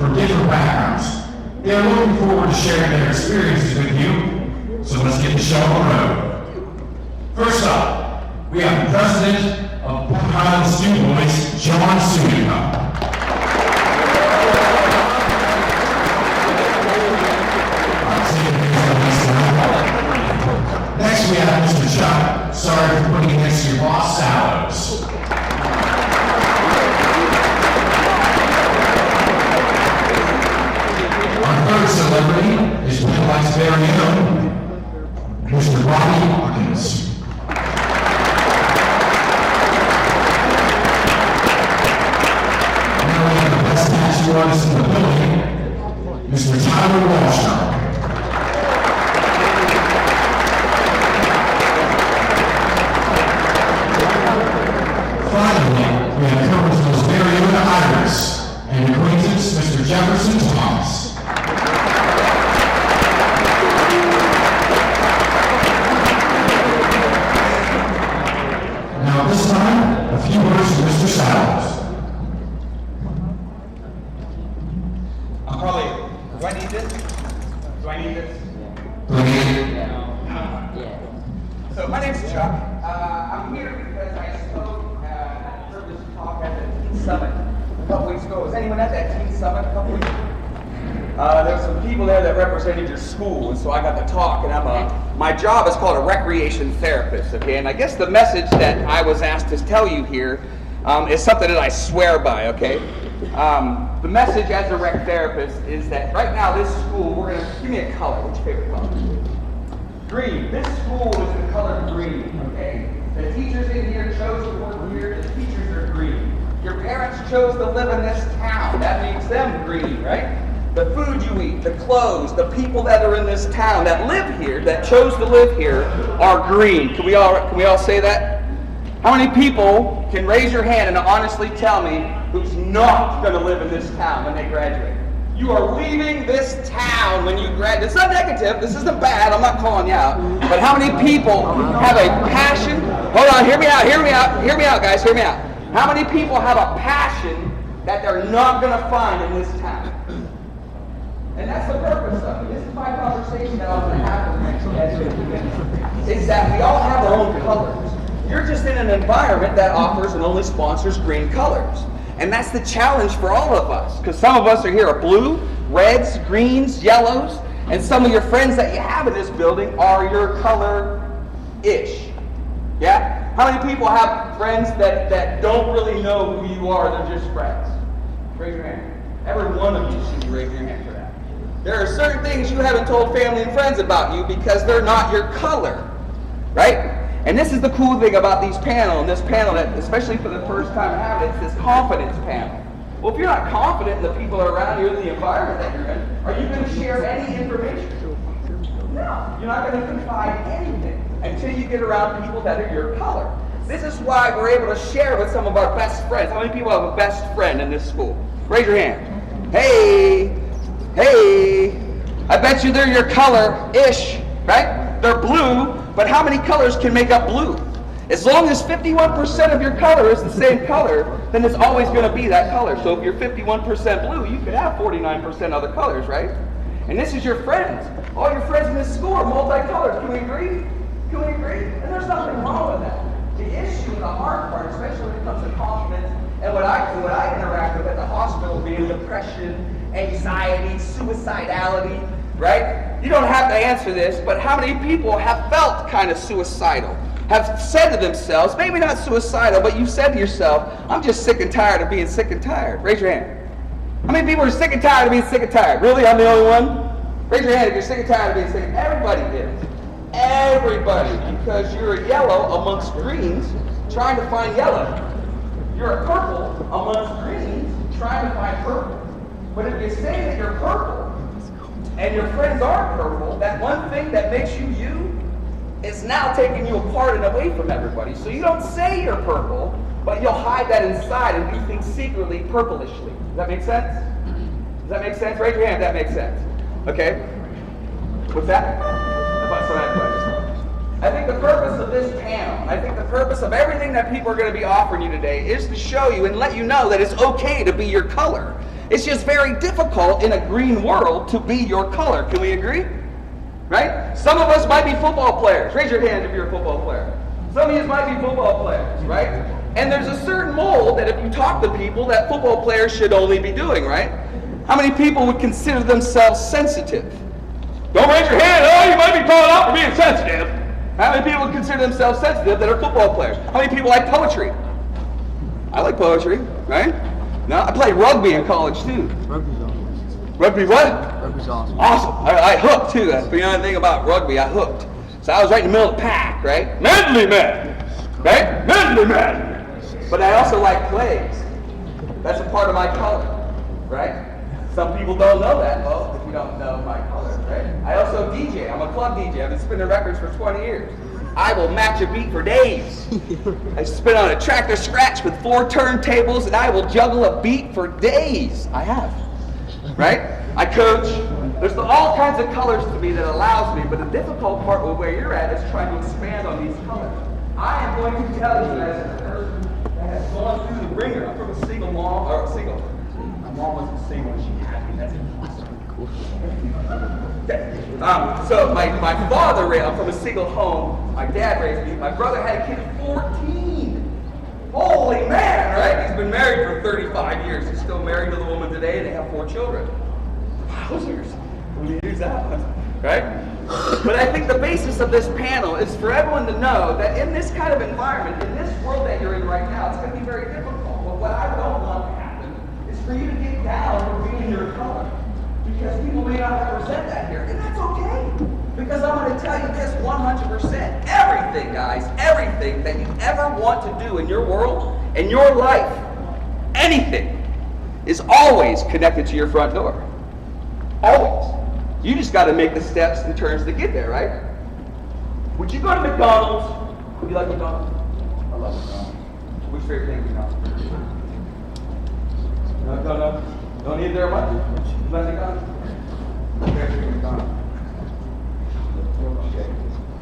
from different backgrounds. They are looking forward to sharing their experiences with you, so let's get the show on the road. First up, we have the president of Port Highland Student Voice, John Sunica. Next, we have Mr. Chuck. Sorry for putting it next to your boss, Sallows. Our third celebrity is Midlight's very own, Mr. Robbie Hawkins. Now we have the best tattoo artist in the building, Mr. Tyler Wallstrom. Finally, we have Curwensville's very own Iris and acquaintance, Mr. Jefferson Thomas. Now this time, a few words from Mr. Sallows. Do I need this? Do I need this? So my name's Chuck. I'm here because I spoke at this talk at the Teen Summit a couple weeks ago. Was anyone at that Teen Summit a couple weeks ago? There were some people there that represented your school, and so I got to talk, and my job is called a recreation therapist, okay? And I guess the message that I was asked to tell you here is something that I swear by, okay? The message as a rec therapist is that right now this school, we're gonna, give me a color. What's your favorite color? Green. This school is the color green, okay? The teachers in here chose to work here, the teachers are green. Your parents chose to live in this town, that makes them green, right? The food you eat, the clothes, the people that are in this town that live here, that chose to live here, are green. Can we all say that? How many people can raise your hand and honestly tell me who's not going to live in this town when they graduate? You are leaving this town when you graduate. It's not negative. This isn't bad. I'm not calling you out. But how many people have a passion? Hold on. Hear me out. Hear me out. Hear me out, guys. Hear me out. How many people have a passion that they're not going to find in this town? And that's the purpose of it. This is my conversation that I'm going to have with you. Is that we all have our own colors. You're just in an environment that offers and only sponsors green colors. And that's the challenge for all of us. Because some of us are here are blue, reds, greens, yellows, and some of your friends that you have in this building are your color-ish. Yeah? How many people have friends that don't really know who you are, they're just friends? Raise your hand. Every one of you should be raising your hand for that. There are certain things you haven't told family and friends about you because they're not your color. Right? And this is the cool thing about these panels, and this panel that, especially for the first time having it, it's this confidence panel. Well, if you're not confident in the people around you, in the environment that you're in, are you going to share any information? No, you're not going to confide anything until you get around people that are your color. This is why we're able to share with some of our best friends. How many people have a best friend in this school? Raise your hand. Hey, I bet you they're your color-ish, right? They're blue. But how many colors can make up blue? As long as 51% of your color is the same color, then it's always going to be that color. So if you're 51% blue, you could have 49% other colors, right? And this is your friends. All your friends in this school are multicolored. Can we agree? Can we agree? And there's nothing wrong with that. The issue, the hard part, especially when it comes to confidence, and what I interact with at the hospital being depression, anxiety, suicidality, right? You don't have to answer this, but how many people have felt kind of suicidal? Have said to themselves, maybe not suicidal, but you said to yourself, I'm just sick and tired of being sick and tired. Raise your hand. How many people are sick and tired of being sick and tired? Really? I'm the only one? Raise your hand if you're sick and tired of being sick. Everybody is. Everybody, because you're a yellow amongst greens trying to find yellow. You're a purple amongst greens trying to find purple. But if you say that you're purple, and your friends are purple, that one thing that makes you you is now taking you apart and away from everybody. So you don't say you're purple, but you'll hide that inside and do things secretly purplishly. Does that make sense? Does that make sense? Raise your hand if that makes sense. Okay? What's that? I thought someone had questions. I think the purpose of this panel, and I think the purpose of everything that people are going to be offering you today is to show you and let you know that it's okay to be your color. It's just very difficult in a green world to be your color. Can we agree? Right? Some of us might be football players. Raise your hand if you're a football player. Some of you might be football players, right? And there's a certain mold that if you talk to people that football players should only be doing, right? How many people would consider themselves sensitive? Don't raise your hand. Oh, you might be called out for being sensitive. How many people would consider themselves sensitive that are football players? How many people like poetry? I like poetry, right? No, I played rugby in college too. Rugby's awesome. Rugby what? Rugby's awesome. Awesome. I hooked too. That's the only thing about rugby. I hooked. So I was right in the middle of the pack, right? Manly man, right? Manly man. But I also like plays. That's a part of my color, right? Some people don't know that, well, if you don't know my color, right? I also DJ. I'm a club DJ. I've been spinning records for 20 years. I will match a beat for days. I spin on a tractor scratch with 4 turntables, and I will juggle a beat for days. I have, right? I coach. There's all kinds of colors to me that allows me, but the difficult part of where you're at is trying to expand on these colors. I am going to tell you as a person that has gone through the ringer. I'm from a single mom, or a single. My mom wasn't single, she had me. That's impossible. So my father, I'm from a single home. My dad raised me. My brother had a kid at 14. Holy man, right? He's been married for 35 years. He's still married to the woman today, and they have 4 children. Wowzers. When you use that one, right? But I think the basis of this panel is for everyone to know that in this kind of environment, in this world that you're in right now, it's going to be very difficult. But what I don't want to happen is for you to get down for being your color. Because people may not represent that here. And that's okay. Because I'm going to tell you this 100%. Everything, guys, everything that you ever want to do in your world, in your life, anything, is always connected to your front door. Always. You just got to make the steps and turns to get there, right? Would you go to McDonald's? Would you like McDonald's? I love McDonald's. Which favorite thing is McDonald's? No. Don't eat there much? You like McDonald's? Favorite McDonald's. Okay.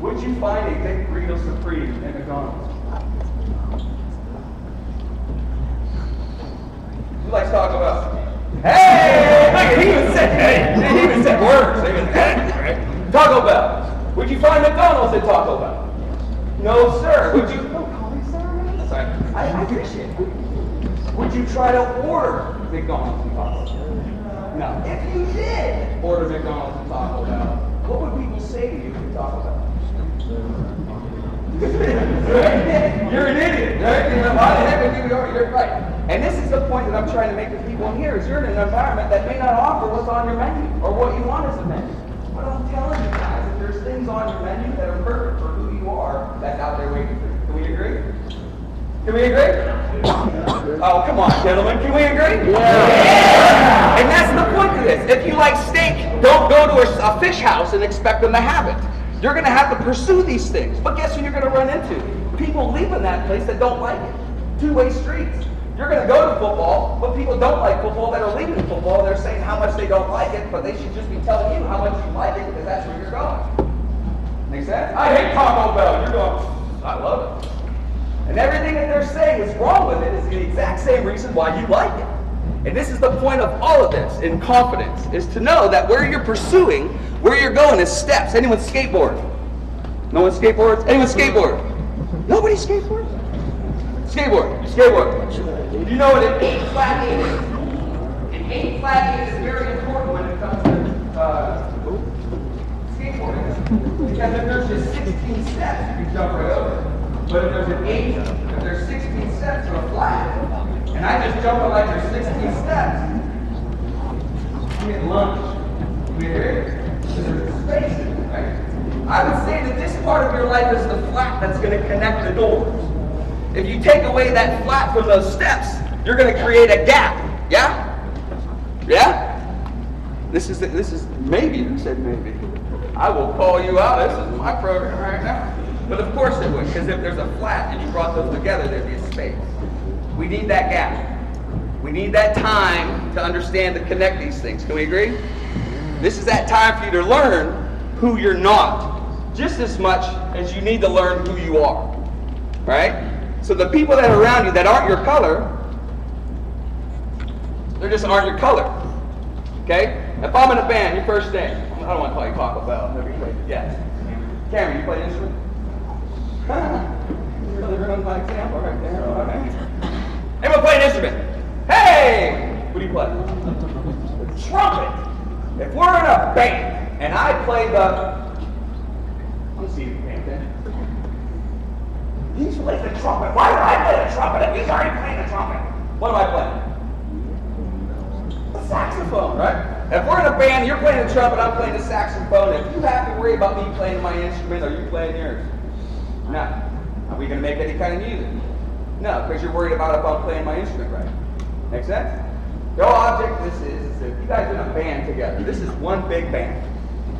Would you find a big burrito supreme at McDonald's? Who likes Taco Bell? Hey! Look, he even said hey. He even said words. Even right? Taco Bell. Would you find McDonald's at Taco Bell? No, sir. Would you? No, call me sir. Sorry. I appreciate it. Would you try to order McDonald's and Taco Bell? No. If you did order McDonald's and Taco Bell, what would people say to you at Taco Bell? You're an idiot, right? Why the heck would you be over? You're right. And this is the point that I'm trying to make with people in here, is you're in an environment that may not offer what's on your menu, or what you want as a menu. But I'm telling you guys, if there's things on your menu that are perfect for who you are, that's out there waiting for you. Can we agree? Can we agree? Oh, come on, gentlemen. Can we agree? Yeah! And that's the point of this. If you like steak, don't go to a fish house and expect them to have it. You're going to have to pursue these things. But guess who you're going to run into? People leaving that place that don't like it. Two-way streets. You're going to go to football, but people don't like football that are leaving football. They're saying how much they don't like it, but they should just be telling you how much you like it, because that's where you're going. Make sense? I hate Taco Bell. You're going, I love it. And everything that they're saying is wrong with it is the exact same reason why you like it. And this is the point of all of this in confidence, is to know that where you're pursuing, where you're going is steps. Anyone skateboard? No one skateboards? Anyone skateboard? Nobody skateboards? Skateboard. Do you know what an 8 flat 8 is? An 8 flat 8 is very important when it comes to skateboarding. Because if there's just 16 steps, you can jump right over. But if there's an 8, if there's 16 steps to a flat, and I just jump on like there's 16 steps, I'm getting lunch. We agree? Because there's space in it, right? I would say that this part of your life is the flat that's going to connect the doors. If you take away that flat from those steps, you're going to create a gap. Yeah? Yeah? This is maybe. You said maybe. I will call you out. This is my program right now. But of course it would, because if there's a flat and you brought those together, there'd be a space. We need that gap. We need that time to understand to connect these things. Can we agree? This is that time for you to learn who you're not. just as much as you need to learn who you are, right? So the people that are around you that aren't your color, they just aren't your color, okay? If I'm in a band, your first name, I don't want to call you Taco Bell, never played it yet. Cameron, you play an instrument? You're really ruining my example right there. All right. Anyone play an instrument? Hey! What do you play? The trumpet. If we're in a band and I play the... Let me see if you can pay attention. He plays the trumpet. Why would I play the trumpet if he's already playing the trumpet? What am I playing? The saxophone, right? If we're in a band, you're playing the trumpet, I'm playing the saxophone. If you have to worry about me playing my instrument, are you playing yours? No. Are we going to make any kind of music? No, because you're worried about if I'm playing my instrument right. Make sense? The whole object of this is that you guys are in a band together. This is one big band.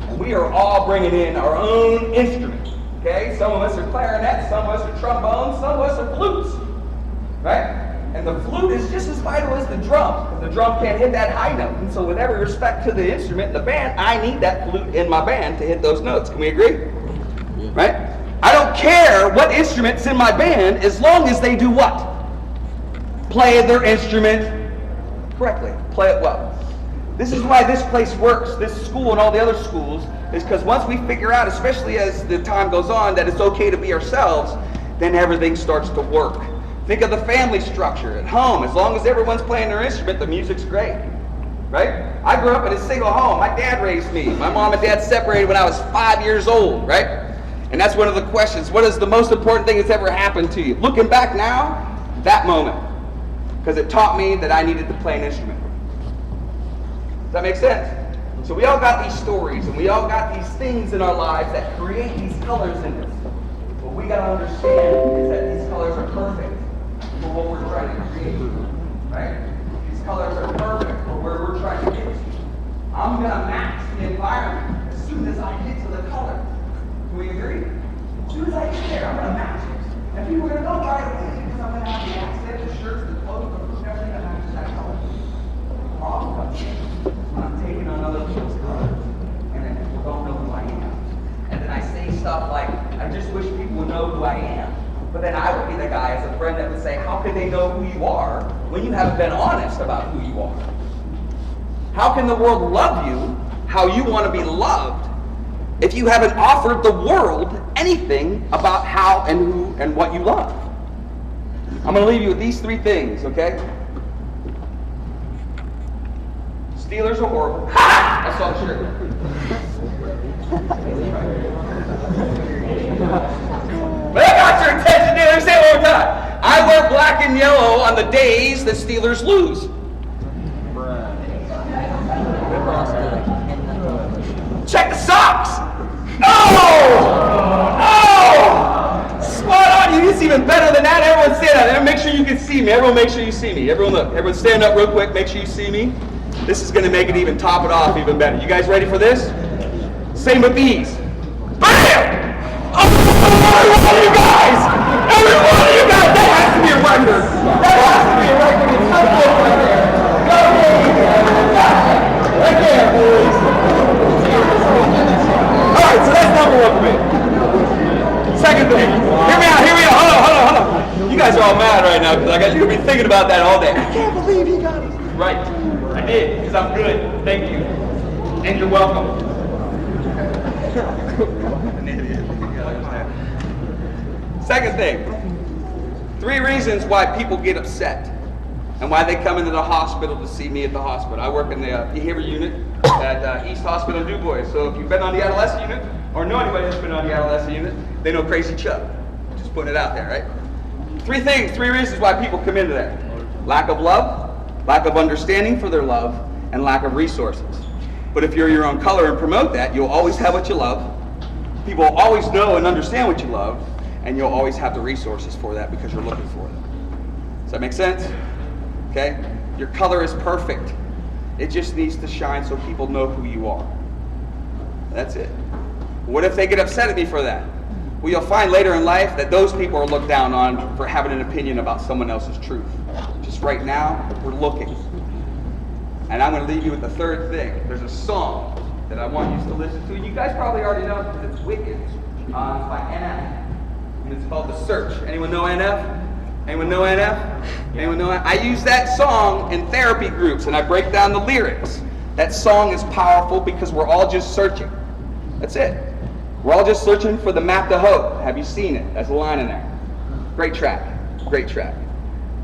And we are all bringing in our own instrument. Okay? Some of us are clarinets, some of us are trombones, some of us are flutes. Right? And the flute is just as vital as the drum, because the drum can't hit that high note. And so with every respect to the instrument in the band, I need that flute in my band to hit those notes. Can we agree? Yeah. Right? I don't care what instrument's in my band as long as they do what? Play their instrument correctly. Play it well. This is why this place works, this school and all the other schools, is because once we figure out, especially as the time goes on, that it's okay to be ourselves, then everything starts to work. Think of the family structure at home. As long as everyone's playing their instrument, the music's great, right? I grew up in a single home. My dad raised me. My mom and dad separated when I was 5 years old, right? And that's one of the questions. What is the most important thing that's ever happened to you? Looking back now, that moment. Because it taught me that I needed to play an instrument. Does that make sense? So we all got these stories, and we all got these things in our lives that create these colors in us. What we got to understand is that these colors are perfect for what we're trying to create, right? These colors are perfect for where we're trying to get to. I'm going to match the environment as soon as I get to the color. Can we agree? As soon as I get there, I'm going to match it. And people are going to know right away because I'm going to have the accent, the shirts, the clothes, the food, everything that matches that color. The problem comes in when I'm taking on other people's colors and then people don't know who I am. And then I say stuff like, I just wish people would know who I am. But then I would be the guy as a friend that would say, how can they know who you are when you haven't been honest about who you are? How can the world love you how you want to be loved if you haven't offered the world anything about how and who and what you love? I'm going to leave you with these three things, okay? Steelers are horrible. Ha! I saw the shirt. But I got your attention, dude. Let me say it one more time. I wear black and yellow on the days the Steelers lose. Check the socks. Oh! Oh! Spot on. It's even better than that. Everyone stand up. Everyone make sure you can see me. Everyone make sure you see me. Everyone look. Everyone stand up real quick. Make sure you see me. This is going to make it even top it off even better. You guys ready for this? Same with these. Bam! Oh, every one of you guys! Every one of you guys! That has to be a record! That has to be a record! It's so good right there! Go right there, boys! Alright, so that's number one for me. Second thing. Hear me out, hold on. You guys are all mad right now because you're going to be thinking about that all day. I can't believe you got it. Right. I did, because I'm good. Thank you. And you're welcome. Second thing, 3 reasons why people get upset and why they come into the hospital to see me at the hospital. I work in the behavior unit at East Hospital in Du Bois. So if you've been on the adolescent unit or know anybody that's been on the adolescent unit, they know Crazy Chuck. Just putting it out there, right? 3 things, 3 reasons why people come into that. Lack of love, lack of understanding for their love, and lack of resources. But if you're your own color and promote that, you'll always have what you love. People will always know and understand what you love, and you'll always have the resources for that because you're looking for them. Does that make sense? Okay? Your color is perfect. It just needs to shine so people know who you are. That's it. What if they get upset at me for that? Well, you'll find later in life that those people are looked down on for having an opinion about someone else's truth. Just right now, we're looking. And I'm going to leave you with the third thing. There's a song that I want you to listen to. You guys probably already know it because it's wicked. It's by NF, and it's called The Search. Anyone know NF? Anyone know NF? Anyone know NF? I use that song in therapy groups, and I break down the lyrics. That song is powerful because we're all just searching. That's it. We're all just searching for the map to hope. Have you seen it? There's a line in there. Great track. Great track.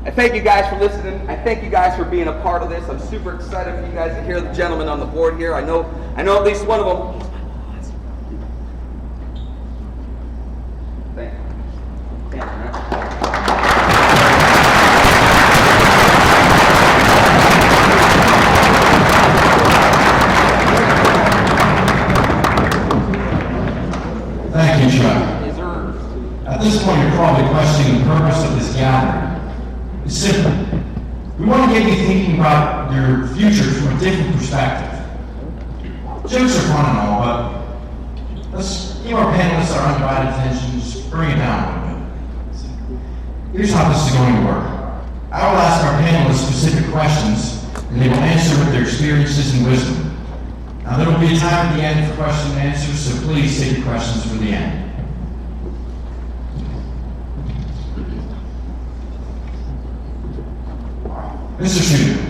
I thank you guys for listening. I thank you guys for being a part of this. I'm super excited for you guys to hear the gentleman on the board here. I know at least one of them. Thank you. Thank you, man. Thank you, Chuck. At this point, you're probably questioning the purpose of this gathering. It's simple. We want to get you thinking about your future from a different perspective. Jokes are fun and all, but let's give our panelists our undivided attention, just bring it down a little bit. Here's how this is going to work. I will ask our panelists specific questions, and they will answer with their experiences and wisdom. Now, there will be a time at the end for question and answers, so please save your questions for the end. Mr. Shooter,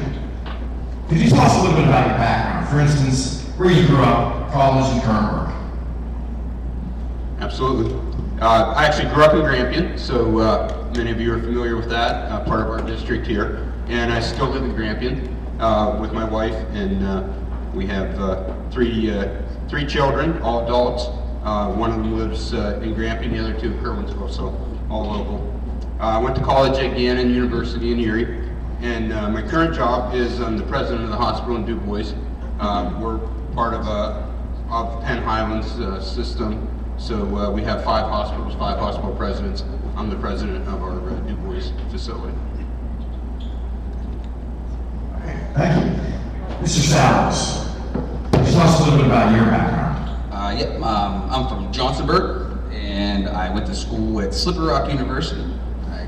could you tell us a little bit about your background? For instance, where you grew up, college, and current work? Absolutely. I actually grew up in Grampian, so many of you are familiar with that, part of our district here. And I still live in Grampian with my wife, and we have three children, all adults. One of them lives in Grampian, the other two in Curwensville, so all local. I went to college at Gannon University in Erie. And my current job is I'm the president of the hospital in Du Bois. We're part of Penn Highlands system, so we have 5 hospitals, 5 hospital presidents. I'm the president of our Du Bois facility. Thank you. Mr. Salas, could you tell us a little bit about your background? I'm from Johnsonburg, and I went to school at Slippery Rock University. I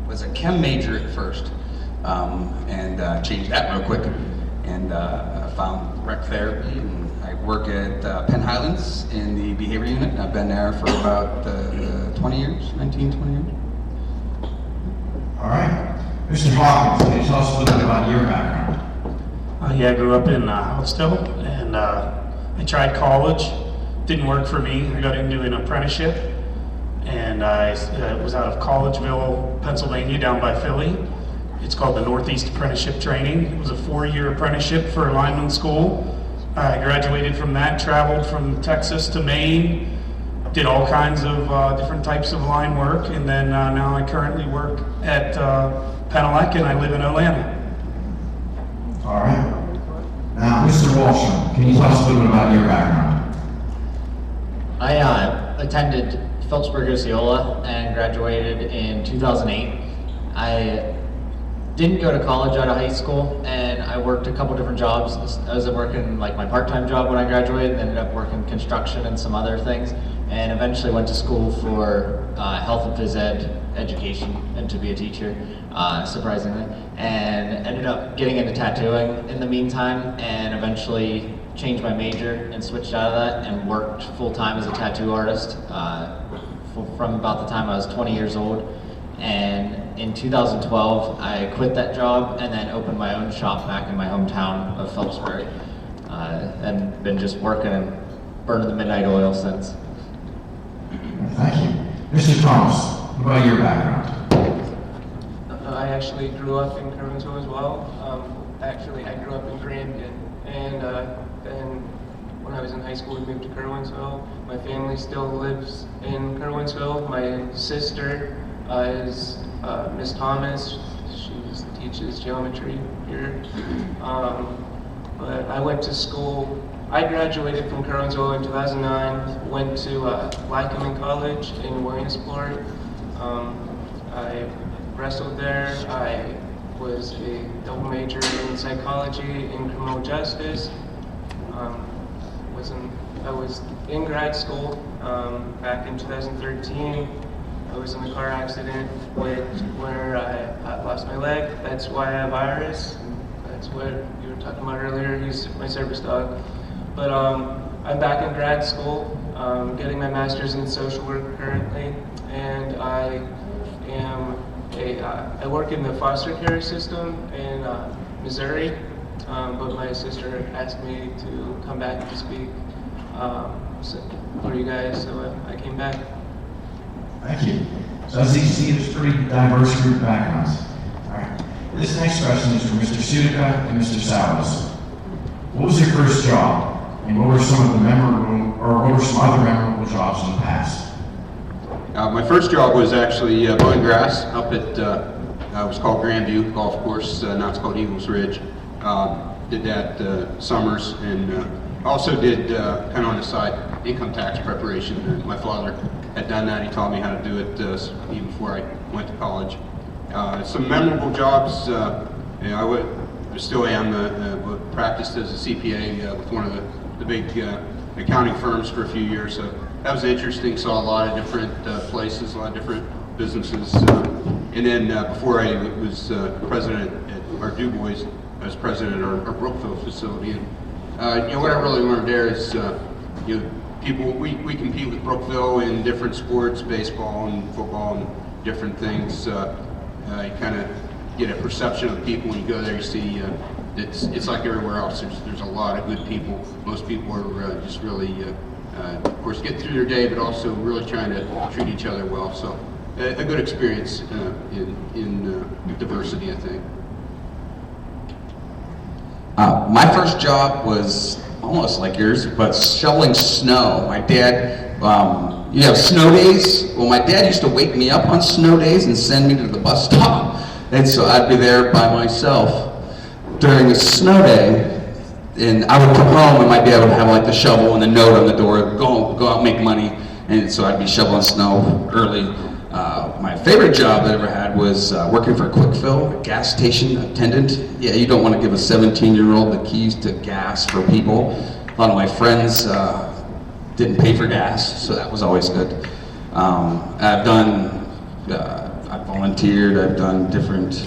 was a chem major at first. And changed that real quick, and found rec therapy, and I work at Penn Highlands in the behavior unit, and I've been there for about 20 years, 19, 20 years. All right. Mr. Hawkins, can you tell us a little bit about your background? I grew up in Houtsville, and I tried college. Didn't work for me. I got into an apprenticeship, and I was out of Collegeville, Pennsylvania, down by Philly. It's called the Northeast Apprenticeship Training. It was a 4-year apprenticeship for lineman school. I graduated from that, traveled from Texas to Maine, did all kinds of different types of line work, and then now I currently work at Penelec, and I live in Atlanta. All right. Now, Mr. Wallstrom, can you tell us a little bit about your background? I attended Phillipsburg Osceola and graduated in 2008. I didn't go to college out of high school, and I worked a couple different jobs. I was working like my part-time job when I graduated, and ended up working construction and some other things, and eventually went to school for health and phys ed education and to be a teacher, surprisingly, and ended up getting into tattooing in the meantime, and eventually changed my major and switched out of that and worked full-time as a tattoo artist from about the time I was 20 years old. And in 2012, I quit that job and then opened my own shop back in my hometown of Phillipsburg, and been just working and burning the midnight oil since. Thank you. Mr. Thomas, what about your background? I actually grew up in Curwensville as well. I grew up in Grampian, and then when I was in high school, we moved to Curwensville. My family still lives in Curwensville. My sister is Miss Thomas. She teaches geometry here. But I went to school. I graduated from Curwensville in 2009. Went to Lycoming College in Williamsport. I wrestled there. I was a double major in psychology and criminal justice. I was in grad school back in 2013. I was in a car accident where I lost my leg. That's why I have Iris. That's what you were talking about earlier. He's my service dog. But I'm back in grad school, getting my master's in social work currently, and I work in the foster care system in Missouri, but my sister asked me to come back to speak for you guys, so I came back. Thank you. So as you can see, there's a pretty diverse group of backgrounds. All right. This next question is from Mr. Sudica and Mr. Salas. What was your first job? And what were some other memorable jobs in the past? My first job was actually mowing grass up at, it was called Grandview Golf Course, now it's called Eagles Ridge. Did that summers, and also did, kind of on the side, income tax preparation. My father had done that. He taught me how to do it even before I went to college. Some memorable jobs, I still am, practiced as a CPA with one of the big accounting firms for a few years. So that was interesting. Saw a lot of different places, a lot of different businesses. And then before I was president at our Du Bois, I was president at our Brookville facility. And what I really learned there is, people, we compete with Brookville in different sports, baseball and football and different things. You kind of get a perception of people when you go there. You see, it's like everywhere else. There's a lot of good people. Most people are just really, of course, get through their day, but also really trying to treat each other well. So a good experience in diversity, I think. My first job was almost like yours, but shoveling snow. My dad, you have snow days? Well, my dad used to wake me up on snow days and send me to the bus stop. And so I'd be there by myself during a snow day, and I would come home and my dad would have like the shovel and the note on the door, go out, make money. And so I'd be shoveling snow early. My favorite job that I ever had was working for Quickfill, a gas station attendant. Yeah, you don't want to give a 17-year-old the keys to gas for people. A lot of my friends didn't pay for gas, so that was always good. I've volunteered, I've done different,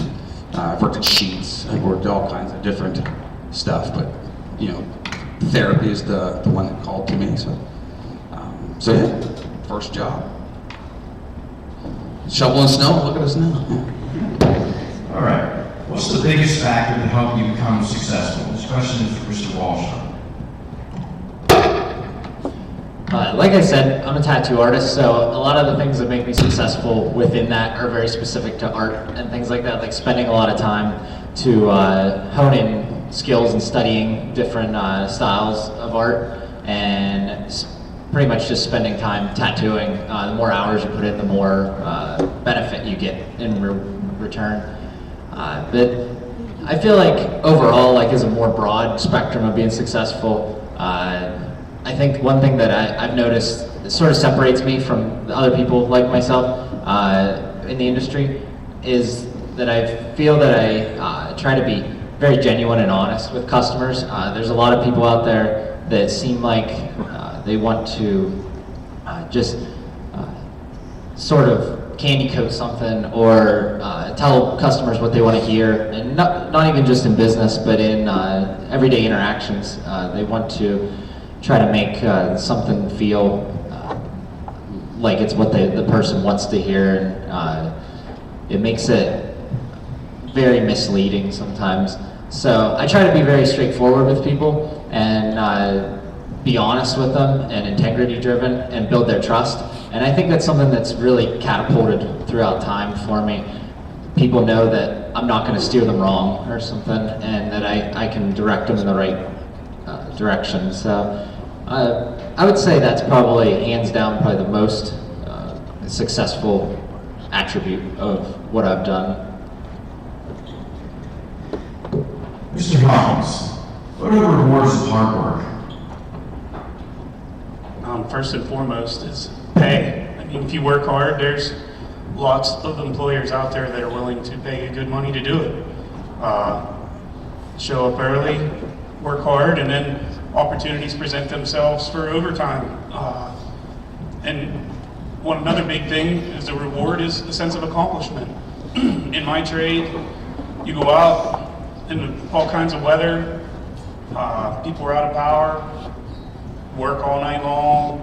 I've worked at Sheets, I've worked all kinds of different stuff, but therapy is the one that called to me, so yeah, first job. Shoveling snow, look at us now. All right. What's the biggest factor that helped you become successful? This question is for Mr. Walsh. Like I said, I'm a tattoo artist, so a lot of the things that make me successful within that are very specific to art and things like that, like spending a lot of time to hone in skills and studying different styles of art, and pretty much just spending time tattooing. The more hours you put in, the more benefit you get in return. But I feel like overall, like as a more broad spectrum of being successful, I think one thing that I've noticed that sort of separates me from the other people like myself in the industry is that I feel that I try to be very genuine and honest with customers. There's a lot of people out there that seem like they want to just sort of candy coat something or tell customers what they want to hear, and not even just in business, but in everyday interactions. They want to try to make something feel like it's what the person wants to hear, and it makes it very misleading sometimes. So I try to be very straightforward with people and be honest with them and integrity driven and build their trust. And I think that's something that's really catapulted throughout time for me. People know that I'm not going to steer them wrong or something, and that I can direct them in the right direction. So I would say that's probably hands down probably the most successful attribute of what I've done. Mr. Hawkins, what are the rewards of hard work? First and foremost is pay. I mean, if you work hard, there's lots of employers out there that are willing to pay you good money to do it. Show up early, work hard, and then opportunities present themselves for overtime. And another big thing is the reward is a sense of accomplishment. In my trade, you go out in all kinds of weather, people are out of power, work all night long,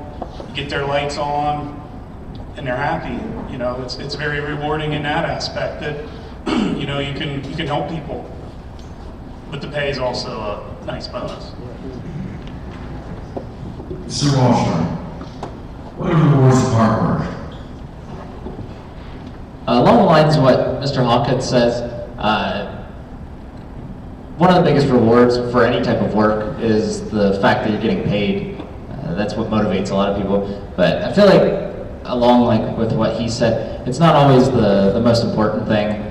get their lights on, and they're happy. You know, it's very rewarding in that aspect that you know you can help people, but the pay is also a nice bonus. Mr. Wallstrom, what are the rewards of hard work? Along the lines of what Mr. Hawkins says, one of the biggest rewards for any type of work is the fact that you're getting paid. That's what motivates a lot of people. But I feel like, along like with what he said, it's not always the most important thing.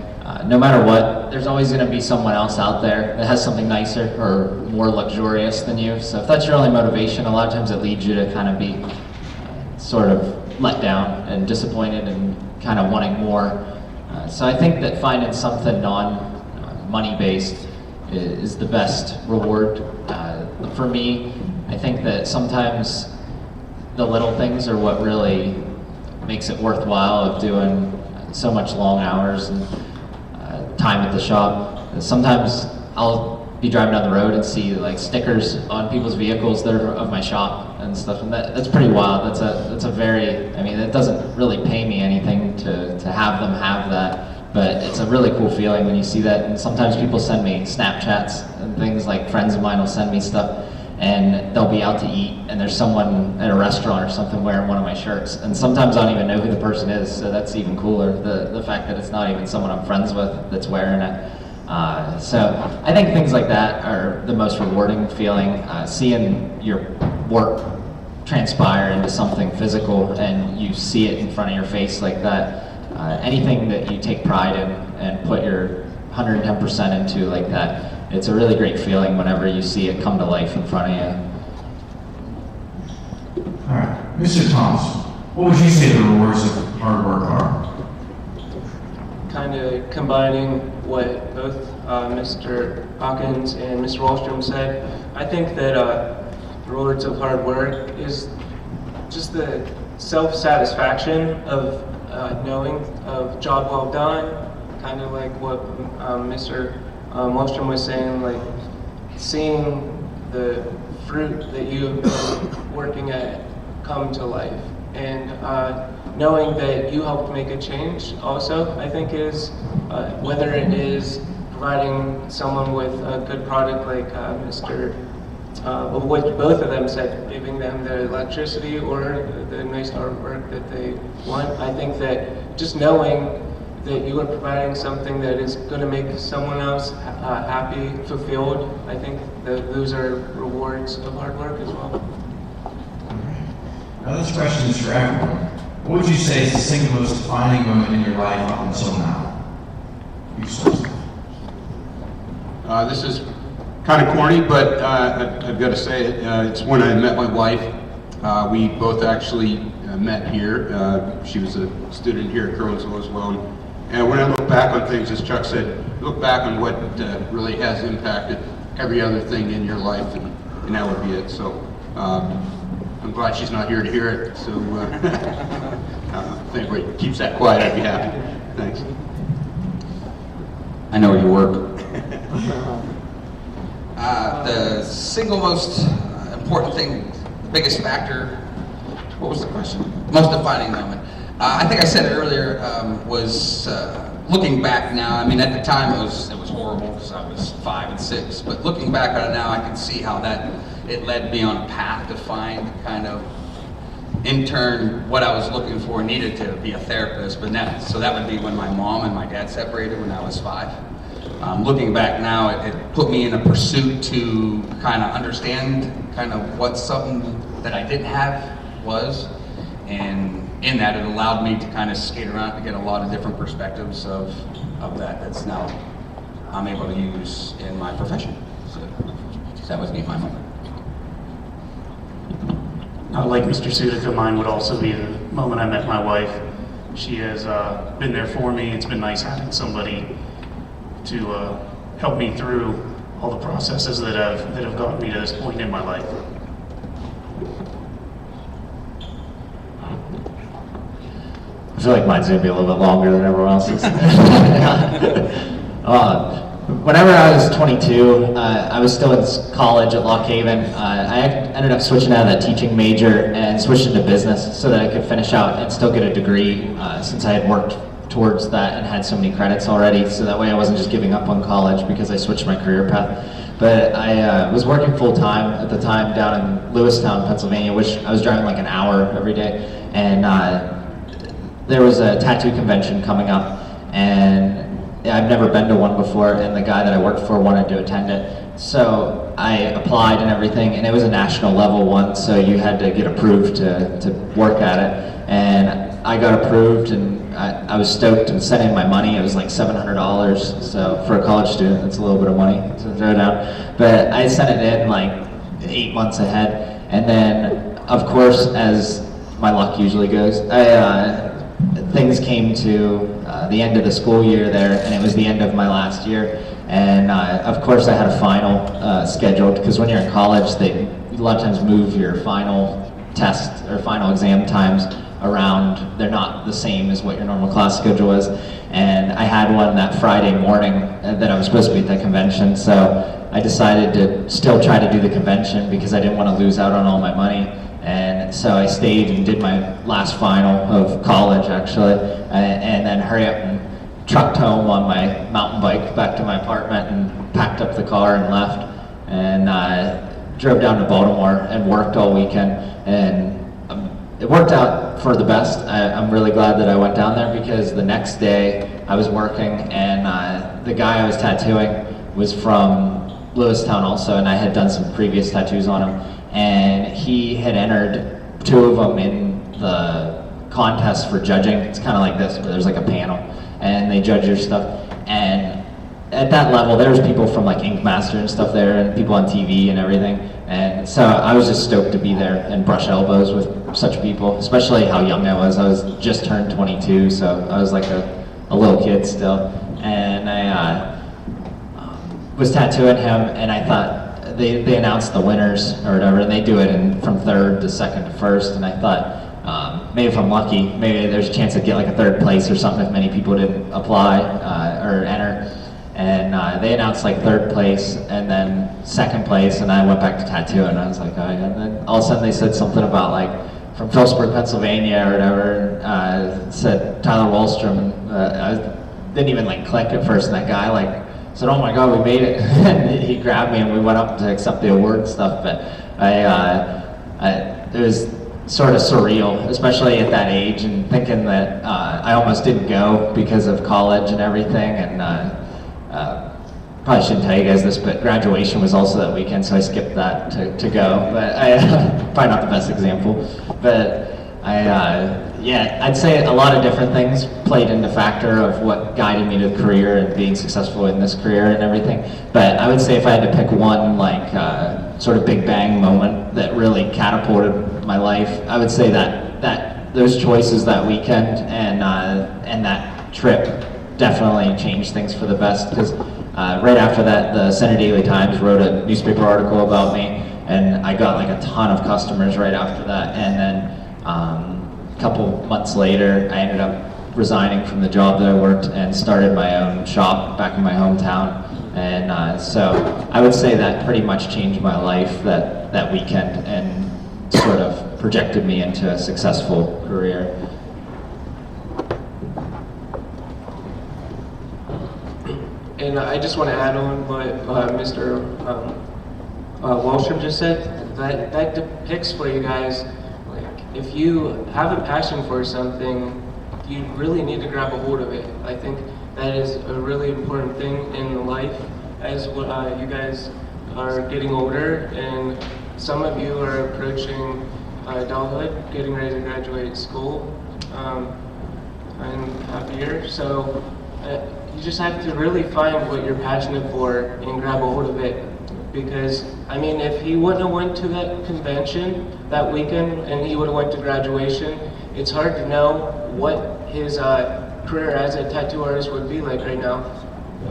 No matter what, there's always going to be someone else out there that has something nicer or more luxurious than you. So if that's your only motivation, a lot of times it leads you to kind of be sort of let down and disappointed and kind of wanting more. So I think that finding something non-money based is the best reward. For me, I think that sometimes the little things are what really makes it worthwhile of doing so much long hours and time at the shop. Sometimes I'll be driving down the road and see like stickers on people's vehicles that are of my shop and stuff, and that's pretty wild. That's a very, I mean, it doesn't really pay me anything to have them have that, but it's a really cool feeling when you see that. And sometimes people send me Snapchats and things, like friends of mine will send me stuff, and they'll be out to eat and there's someone at a restaurant or something wearing one of my shirts, and sometimes I don't even know who the person is, so that's even cooler, the fact that it's not even someone I'm friends with that's wearing it. So I think things like that are the most rewarding feeling, seeing your work transpire into something physical and you see it in front of your face like that. Anything that you take pride in and put your 110% into like that, it's a really great feeling whenever you see it come to life in front of you. All right, Mr. Thomas, what would you say the rewards of hard work are? Kind of combining what both Mr. Hawkins and Mr. Wallstrom said, I think that the rewards of hard work is just the self-satisfaction of knowing of job well done, kind of like what Mr. Wallstrom was saying, like seeing the fruit that you have been working at come to life, and knowing that you helped make a change also, I think is, whether it is providing someone with a good product like what both of them said, giving them the electricity or the nice artwork that they want. I think that just knowing that you are providing something that is going to make someone else happy, fulfilled, I think that those are rewards of hard work as well. Now this question is for everyone. What would you say is the single most defining moment in your life up until now? You start. This is kind of corny, but I've got to say it. It's when I met my wife. We both actually met here. She was a student here at Curwensville as well. And when I look back on things, as Chuck said, look back on what really has impacted every other thing in your life, and that would be it. So I'm glad she's not here to hear it. So if anybody keeps that quiet, I'd be happy. Thanks. I know where you work. The single most important thing, the biggest factor, what was the question? Most defining moment. I think I said it earlier, was looking back now. I mean, at the time it was horrible because I was 5 and 6, but looking back on it now, I can see how it led me on a path to find kind of, in turn, what I was looking for, needed to be a therapist. But now, so that would be when my mom and my dad separated when I was 5. Looking back now, it put me in a pursuit to kind of understand kind of what something that I didn't have was, and in that it allowed me to kind of skate around to get a lot of different perspectives of that's now I'm able to use in my profession. So that was me, my moment. Like Mr. Sudica, mine would also be the moment I met my wife. She has been there for me. It's been nice having somebody to help me through all the processes that have gotten me to this point in my life. I feel like mine's gonna be a little bit longer than everyone else's. Whenever I was 22, I was still in college at Lock Haven. I ended up switching out of that teaching major and switched into business so that I could finish out and still get a degree since I had worked towards that and had so many credits already. So that way I wasn't just giving up on college because I switched my career path. But I was working full-time at the time down in Lewistown, Pennsylvania, which I was driving like an hour every day. And there was a tattoo convention coming up, and I've never been to one before, and the guy that I worked for wanted to attend it. So I applied and everything, and it was a national level one, so you had to get approved to work at it. And I got approved, and I was stoked and sent in my money. It was like $700, so for a college student, that's a little bit of money to throw down. But I sent it in like 8 months ahead, and then, of course, as my luck usually goes, things came to the end of the school year there, and it was the end of my last year. And of course I had a final scheduled, because when you're in college, they a lot of times move your final test or final exam times around. They're not the same as what your normal class schedule is. And I had one that Friday morning that I was supposed to be at the convention, so I decided to still try to do the convention because I didn't want to lose out on all my money. And so I stayed and did my last final of college, actually, and then hurry up and trucked home on my mountain bike back to my apartment and packed up the car and left. And drove down to Baltimore and worked all weekend. And it worked out for the best. I'm really glad that I went down there, because the next day I was working, and the guy I was tattooing was from Lewistown also, and I had done some previous tattoos on him. And he had entered 2 of them in the contest for judging. It's kind of like this, where there's like a panel, and they judge your stuff. And at that level, there was people from like Ink Master and stuff there, and people on TV and everything. And so I was just stoked to be there and brush elbows with such people, especially how young I was. I was just turned 22, so I was like a little kid still. And I was tattooing him, and I thought, they announced the winners or whatever, and they do it from 3rd to 2nd to 1st, and I thought, maybe if I'm lucky, maybe there's a chance I'd get like a 3rd place or something if many people didn't apply or enter. And they announced like 3rd place and then 2nd place, and I went back to tattoo, and I was like, oh, yeah. And then all of a sudden they said something about like from Phillipsburg, Pennsylvania or whatever, and said Tyler Wallstrom, and I didn't even like click at first, and that guy like said, oh my God, we made it. And he grabbed me and we went up to accept the award and stuff. But it was sort of surreal, especially at that age, and thinking that I almost didn't go because of college and everything. And probably shouldn't tell you guys this, but graduation was also that weekend, so I skipped that to go. But probably not the best example. But yeah, I'd say a lot of different things played into factor of what guided me to the career and being successful in this career and everything. But I would say if I had to pick one like sort of big bang moment that really catapulted my life, I would say that those choices that weekend and that trip definitely changed things for the best. Because right after that, the Center Daily Times wrote a newspaper article about me, and I got like a ton of customers right after that. And then a couple months later, I ended up resigning from the job that I worked and started my own shop back in my hometown. And so I would say that pretty much changed my life that weekend and sort of projected me into a successful career. And I just want to add on what Mr. Wallstrom just said. That depicts for you guys, like, if you have a passion for something, you really need to grab a hold of it. I think that is a really important thing in life as you guys are getting older, and some of you are approaching adulthood, getting ready to graduate school in half a year. So you just have to really find what you're passionate for and grab a hold of it. Because, I mean, if he wouldn't have went to that convention that weekend and he would have went to graduation, it's hard to know what his career as a tattoo artist would be like right now.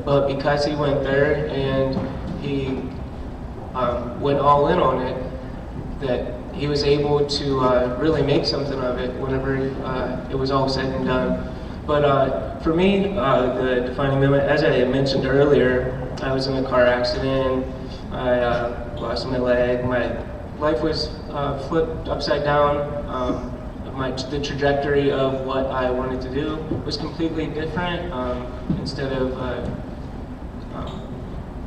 But because he went there and he went all in on it, that he was able to really make something of it whenever it was all said and done. But for me, the defining moment, as I mentioned earlier, I was in a car accident. I lost my leg. My life was flipped upside down. The trajectory of what I wanted to do was completely different. Instead of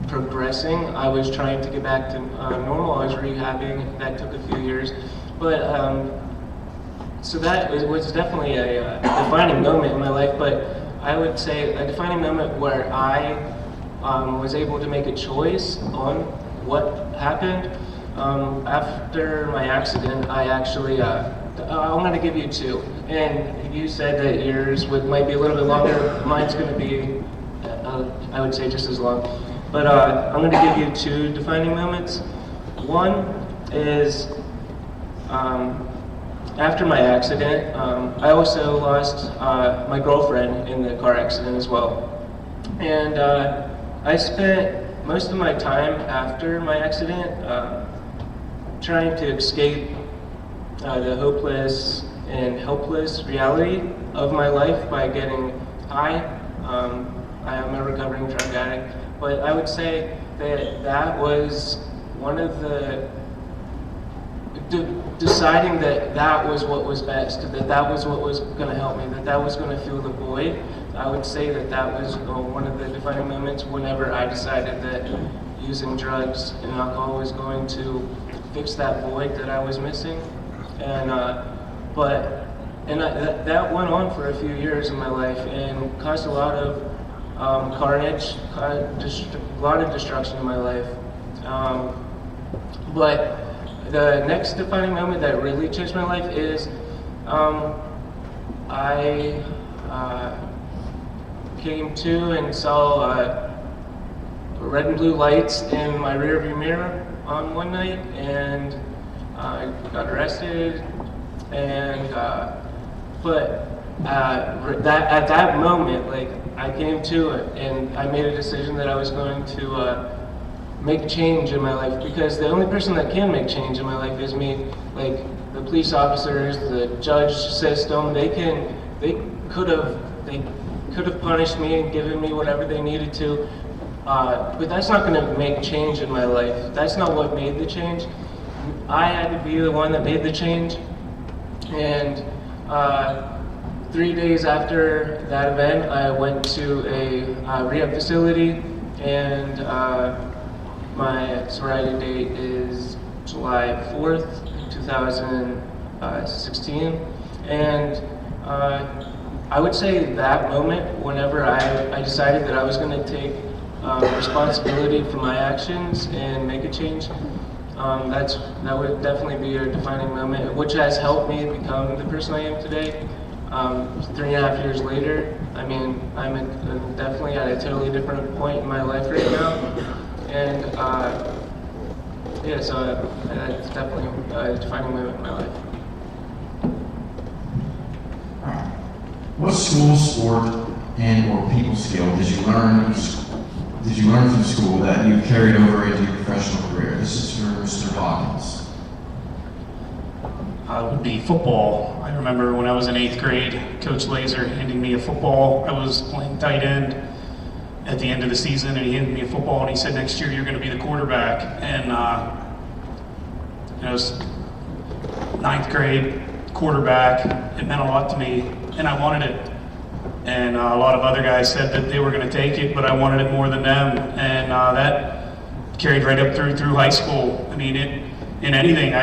progressing, I was trying to get back to normal. I was rehabbing. That took a few years. But so that was definitely a defining moment in my life. But I would say a defining moment where I was able to make a choice on what happened. After my accident, I actually, I'm going to give you two. And you said that yours might be a little bit longer. Mine's going to be, I would say, just as long. But I'm going to give you two defining moments. One is after my accident, I also lost my girlfriend in the car accident as well. And I spent most of my time after my accident trying to escape the hopeless and helpless reality of my life by getting high. I am a recovering drug addict, but I would say that that was one of the deciding that that was what was best, that that was what was going to help me, that that was going to fill the void. I would say that that was one of the defining moments whenever I decided that using drugs and alcohol was going to fix that void that I was missing. And that went on for a few years in my life and caused a lot of carnage, a lot of destruction in my life. But the next defining moment that really changed my life is I came to and saw red and blue lights in my rearview mirror on one night, and I got arrested. And at that moment, like, I came to it, and I made a decision that I was going to make change in my life, because the only person that can make change in my life is me. Like, the police officers, the judge system, they could have punished me and given me whatever they needed to, but that's not going to make change in my life. That's not what made the change. I had to be the one that made the change. And 3 days after that event, I went to a rehab facility, and my sobriety date is July 4th, 2016. And I would say that moment, whenever I decided that I was going to take responsibility for my actions and make a change, that would definitely be a defining moment, which has helped me become the person I am today. 3.5 years later, I mean, I'm definitely at a totally different point in my life right now. And yeah, so that's definitely a defining moment in my life. What school, sport, and/or people skill did you learn from school that you carried over into your professional career? This is for Mr. Hawkins. Would be football. I remember when I was in 8th grade, Coach Laser handing me a football. I was playing tight end at the end of the season, and he handed me a football, and he said, "Next year you're going to be the quarterback." And it was 9th grade quarterback. It meant a lot to me, and I wanted it. And a lot of other guys said that they were going to take it, but I wanted it more than them. And that carried right up through high school. I mean, in anything,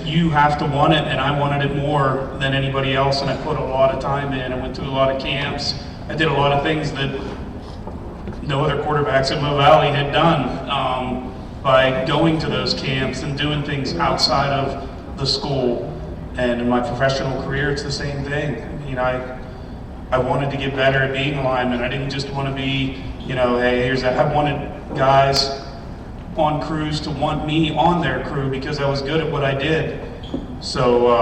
you have to want it, and I wanted it more than anybody else, and I put a lot of time in. I went to a lot of camps. I did a lot of things that no other quarterbacks at Mo Valley had done by going to those camps and doing things outside of the school. And in my professional career, it's the same thing. I mean, I wanted to get better at being a lineman. I didn't just want to be, hey, I wanted guys on crews to want me on their crew because I was good at what I did. So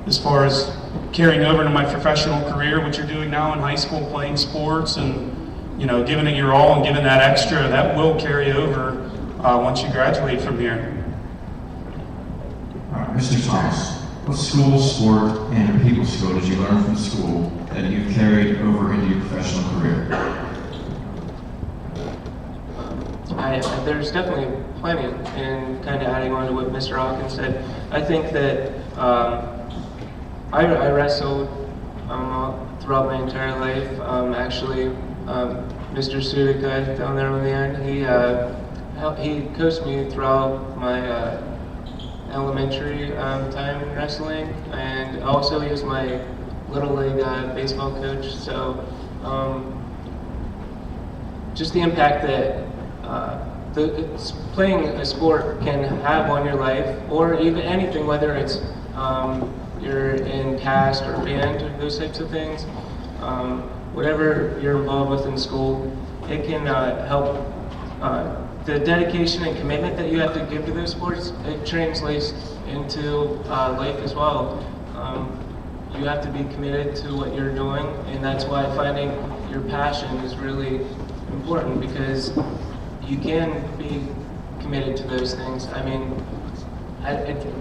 as far as carrying over to my professional career, what you're doing now in high school, playing sports and giving it your all and giving that extra, that will carry over once you graduate from here. All right, Mr. Thomas, What school, sport, and or people skill did you learn from school that you've carried over into your professional career? There's definitely plenty, and kind of adding on to what Mr. Hawkins said, I think that I wrestled throughout my entire life. Actually, Mr. Sudica down there on the end, he coached me throughout my elementary time in wrestling, and also he was my little league baseball coach. So just the impact that playing a sport can have on your life, or even anything, whether it's you're in cast or band or those types of things, whatever you're involved with in school, it can help. The dedication and commitment that you have to give to those sports, it translates into life as well. You have to be committed to what you're doing, and that's why finding your passion is really important, because you can be committed to those things. I mean,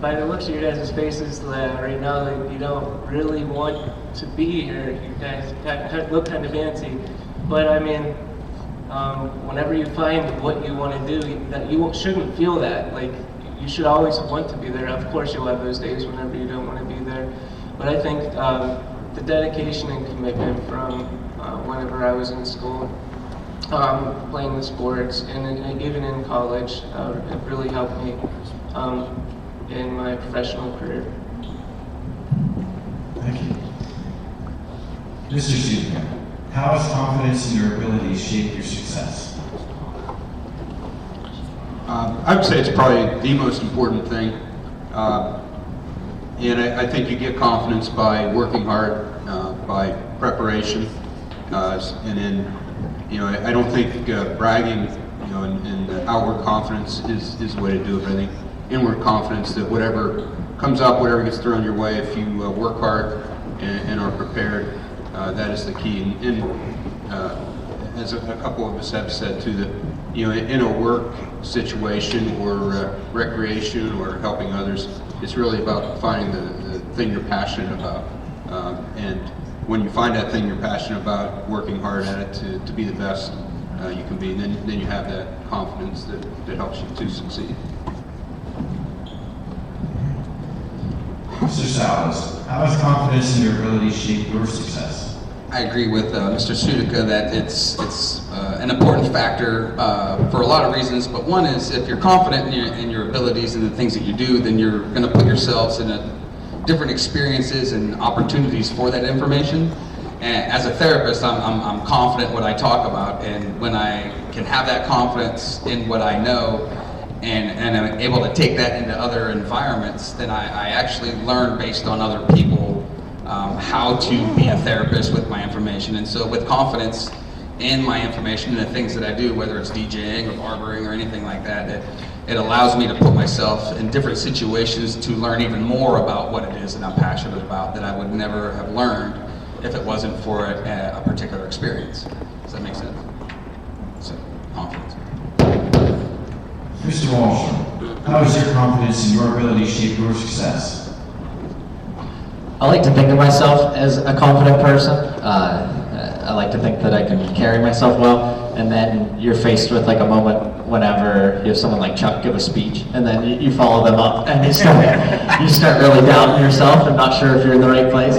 by the looks of your guys' faces right now, like, you don't really want to be here. You guys look kind of fancy, but I mean, whenever you find what you want to do, that you shouldn't feel that. Like, you should always want to be there. Of course, you'll have those days whenever you don't want to be there. But I think the dedication and commitment from whenever I was in school, playing the sports, and even in college, it really helped me in my professional career. Thank you. Mr. Sudica, how has confidence in your abilities shaped your success? I would say it's probably the most important thing. And I think you get confidence by working hard, by preparation, and then, you know, I don't think bragging, you know, and outward confidence is the way to do it. I think inward confidence that whatever comes up, whatever gets thrown your way, if you work hard and are prepared, that is the key. And as a couple of us have said too, that, you know, in a work situation or recreation or helping others, it's really about finding the thing you're passionate about. And when you find that thing you're passionate about, working hard at it to be the best you can be, and then you have that confidence that helps you to succeed. Mr. Salas, how has confidence in your abilities shaped your success? I agree with Mr. Sudica that it's an important factor for a lot of reasons, but one is if you're confident in your abilities and the things that you do, then you're going to put yourselves in different experiences and opportunities for that information. And as a therapist, I'm confident what I talk about, and when I can have that confidence in what I know and I'm able to take that into other environments, then I actually learn based on other people how to be a therapist with my information. And so with confidence in my information and the things that I do, whether it's DJing or barbering or anything like that, it allows me to put myself in different situations to learn even more about what it is that I'm passionate about that I would never have learned if it wasn't for a particular experience. Does that make sense? So, confidence. Mr. Walsh, how has your confidence in your abilities shaped your success? I like to think of myself as a confident person. I like to think that I can carry myself well, and then you're faced with like a moment whenever you have someone like Chuck give a speech, and then you follow them up, and you start really doubting yourself and not sure if you're in the right place.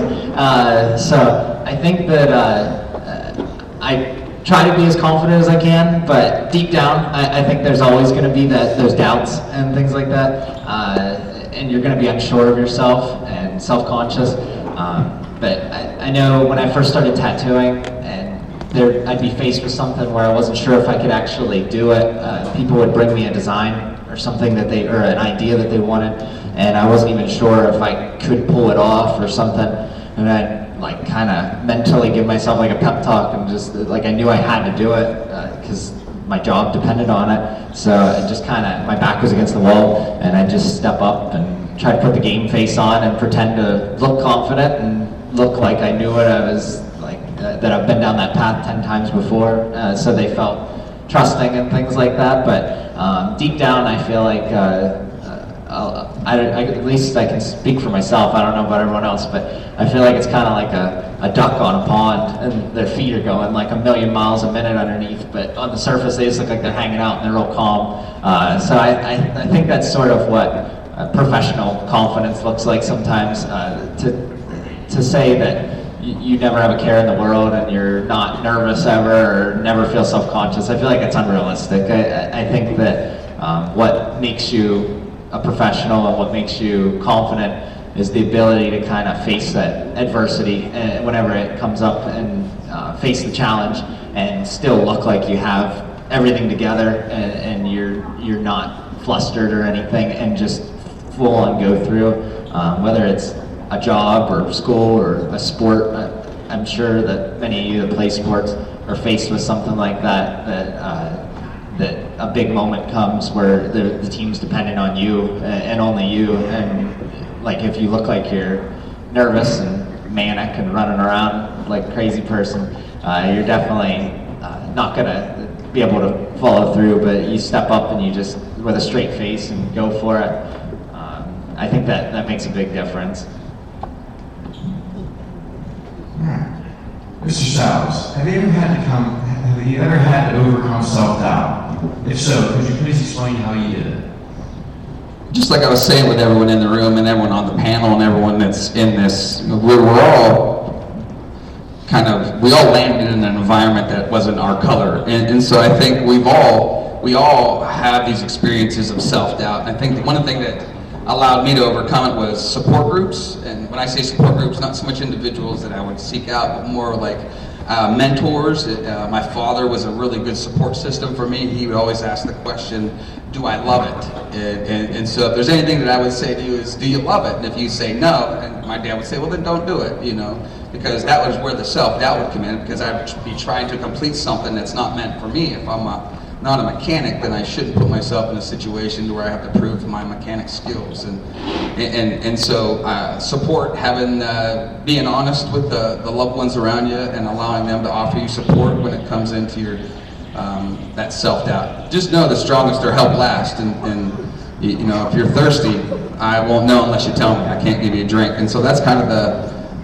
So I think that I try to be as confident as I can, but deep down, I think there's always going to be those doubts and things like that, and you're going to be unsure of yourself and self-conscious. But I know when I first started tattooing, and I'd be faced with something where I wasn't sure if I could actually do it. People would bring me a design or something or an idea that they wanted, and I wasn't even sure if I could pull it off or something. And I'd like kind of mentally give myself like a pep talk, and just like I knew I had to do it because my job depended on it. So I just kind of, my back was against the wall, and I just step up and try to put the game face on and pretend to look confident and look like I knew what I was like, that I've been down that path 10 times before, so they felt trusting and things like that. But deep down, I feel like at least I can speak for myself. I don't know about everyone else, but I feel like it's kind of like a duck on a pond, and their feet are going like a million miles a minute underneath, but on the surface they just look like they're hanging out and they're real calm. So I think that's sort of what professional confidence looks like sometimes. To say that you never have a care in the world and you're not nervous ever or never feel self-conscious, I feel like it's unrealistic. I think that what makes you a professional and what makes you confident is the ability to kind of face that adversity whenever it comes up and face the challenge and still look like you have everything together and you're not flustered or anything, and just full on go through, whether it's a job or school or a sport. I'm sure that many of you that play sports are faced with something like that, that a big moment comes where the team's dependent on you and only you, and like if you look like you're nervous and manic and running around like a crazy person, you're definitely not gonna be able to follow through, but you step up and you just, with a straight face, and go for it. I think that makes a big difference. Mr. Stiles, have you ever had to overcome self-doubt? If so, could you please explain how you did it? Just like I was saying with everyone in the room and everyone on the panel and everyone that's in this, we're all we all landed in an environment that wasn't our color. And so I think we all have these experiences of self-doubt. And I think one thing that allowed me to overcome it was support groups. And when I say support groups, not so much individuals that I would seek out, but more like mentors. My father was a really good support system for me. He would always ask the question, do I love it? And so if there's anything that I would say to you is, do you love it? And if you say no, and my dad would say, well, then don't do it, because that was where the self-doubt would come in, because I'd be trying to complete something that's not meant for me. If I'm not a mechanic, then I shouldn't put myself in a situation where I have to prove my mechanic skills. And so support, being honest with the loved ones around you and allowing them to offer you support when it comes into your that self-doubt. Just know the strongest are helped last, and if you're thirsty, I won't know unless you tell me. I can't give you a drink. And so that's kind of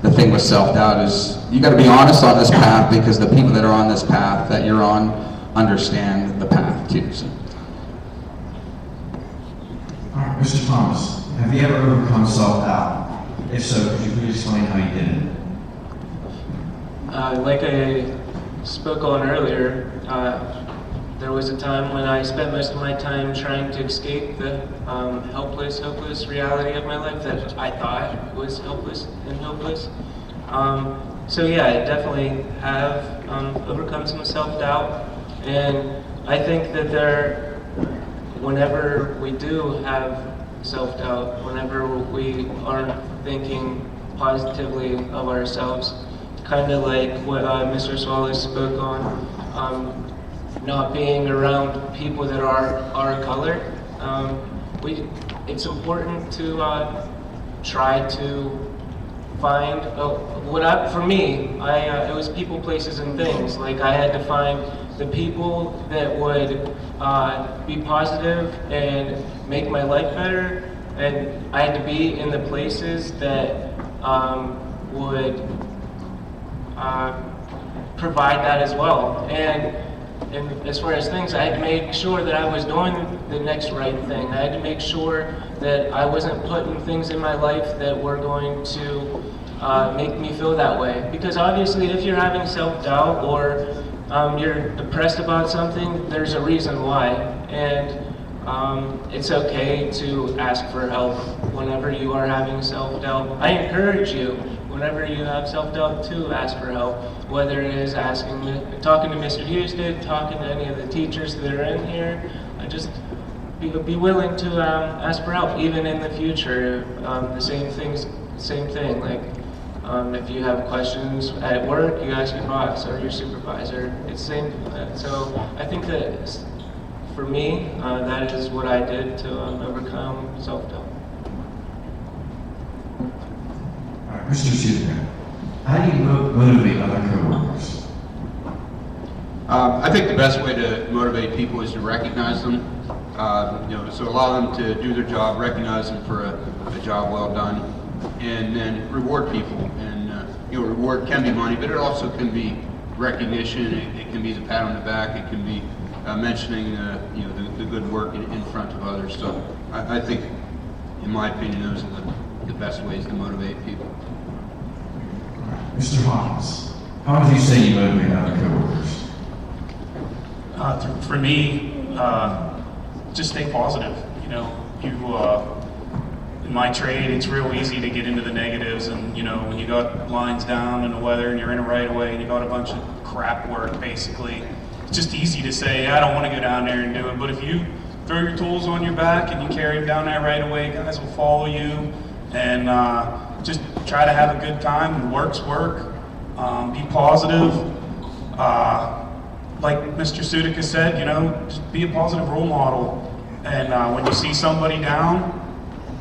the thing with self-doubt, is you got to be honest on this path, because the people that are on this path that you're on understand the path too. So. All right, Mr. Thomas, have you ever overcome self-doubt? If so, could you please explain how you did it? Like I spoke on earlier, there was a time when I spent most of my time trying to escape the hopeless reality of my life that I thought was helpless and hopeless. So yeah, I definitely have overcome some self-doubt, and I think that whenever we do have self-doubt, whenever we aren't thinking positively of ourselves, kind of like what Mr. Swallow spoke on, not being around people that are our color. It's important to try to find, for me, it was people, places, and things. Like I had to find the people that would be positive and make my life better, and I had to be in the places that would provide that as well. And as far as things, I had to make sure that I was doing the next right thing. I had to make sure that I wasn't putting things in my life that were going to make me feel that way. Because obviously if you're having self-doubt or you're depressed about something, there's a reason why. And it's okay to ask for help whenever you are having self-doubt. I encourage you, whenever you have self-doubt, to ask for help. Whether it is talking to Mr. Houston, talking to any of the teachers that are in here, just be willing to ask for help, even in the future. The same thing. Like if you have questions at work, you ask your boss or your supervisor. It's the same. So I think that for me, that is what I did to overcome self-doubt. All right, Mr. Susan, how do you motivate other co-workers? I think the best way to motivate people is to recognize them So allow them to do their job, recognize them for a job well done, and then reward people. And reward can be money, but it also can be recognition. It can be the pat on the back. It can be mentioning the good work in front of others. So I think, in my opinion, those are the best ways to motivate people. Mr. Hawkins, how would you say you motivate other coworkers? For me, just stay positive. In my trade, it's real easy to get into the negatives, and when you got lines down in the weather and you're in a right of way and you got a bunch of crap work, basically, it's just easy to say, I don't want to go down there and do it. But if you throw your tools on your back and you carry them down that right of way, guys will follow you, and just try to have a good time. Work's work. Be positive. Like Mr. Sudica said, just be a positive role model. And when you see somebody down,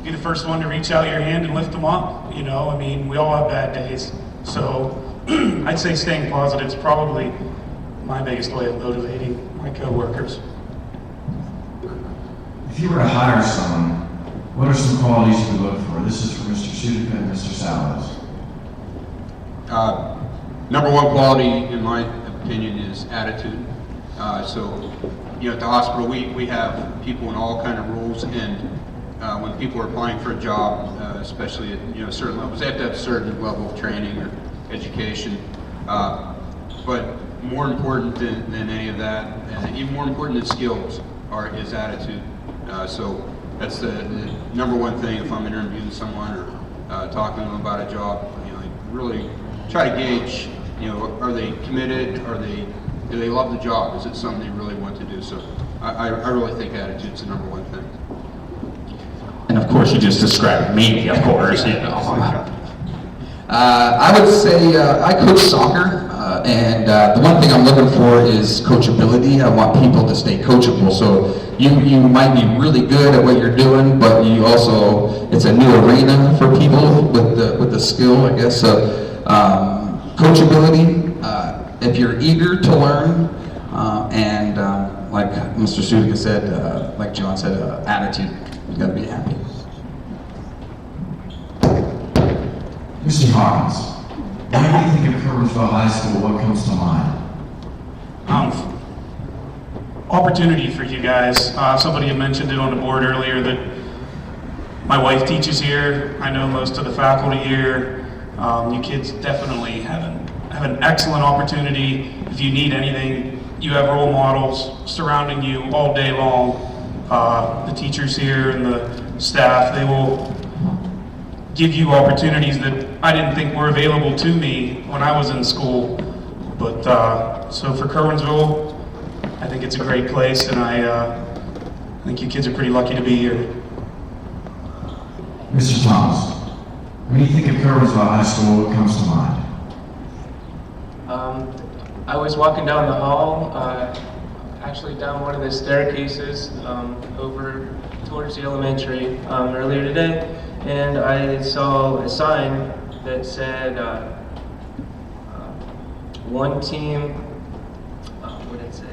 be the first one to reach out your hand and lift them up. We all have bad days. So I'd say staying positive is probably my biggest way of motivating my coworkers. If you were to hire someone, what are some qualities you would look for? This is for Mr. Sudica and Mr. Salas. Number one quality, in my opinion, is attitude. At the hospital, we have people in all kind of roles, and when people are applying for a job, especially at certain levels, they have to have a certain level of training or education. But more important than any of that, and even more important than skills, is attitude. So that's the number one thing if I'm interviewing someone or talking to them about a job. Really try to gauge. Are they committed? Do they love the job? Is it something they really want to do? So I really think attitude's the number one thing. And of course, you just described me, of course. I would say I coach soccer, and the one thing I'm looking for is coachability. I want people to stay coachable. So you might be really good at what you're doing, but you also, it's a new arena for people with the skill, I guess. So coachability. If you're eager to learn, and like Mr. Sudica said, like John said, attitude. You got to be happy. Mr. Hawkins, when you think of Curwensville High School, what comes to mind? Opportunity for you guys. Somebody had mentioned it on the board earlier that my wife teaches here. I know most of the faculty here. You kids definitely have an excellent opportunity. If you need anything, you have role models surrounding you all day long. The teachers here and the staff, they will give you opportunities that I didn't think were available to me when I was in school. But so for Curwensville, I think it's a great place, and I think you kids are pretty lucky to be here. Mr. Thomas, when you think of Curwensville High School, what comes to mind? I was walking down the hall, actually down one of the staircases over towards the elementary earlier today, and I saw a sign that said one team, what did it say?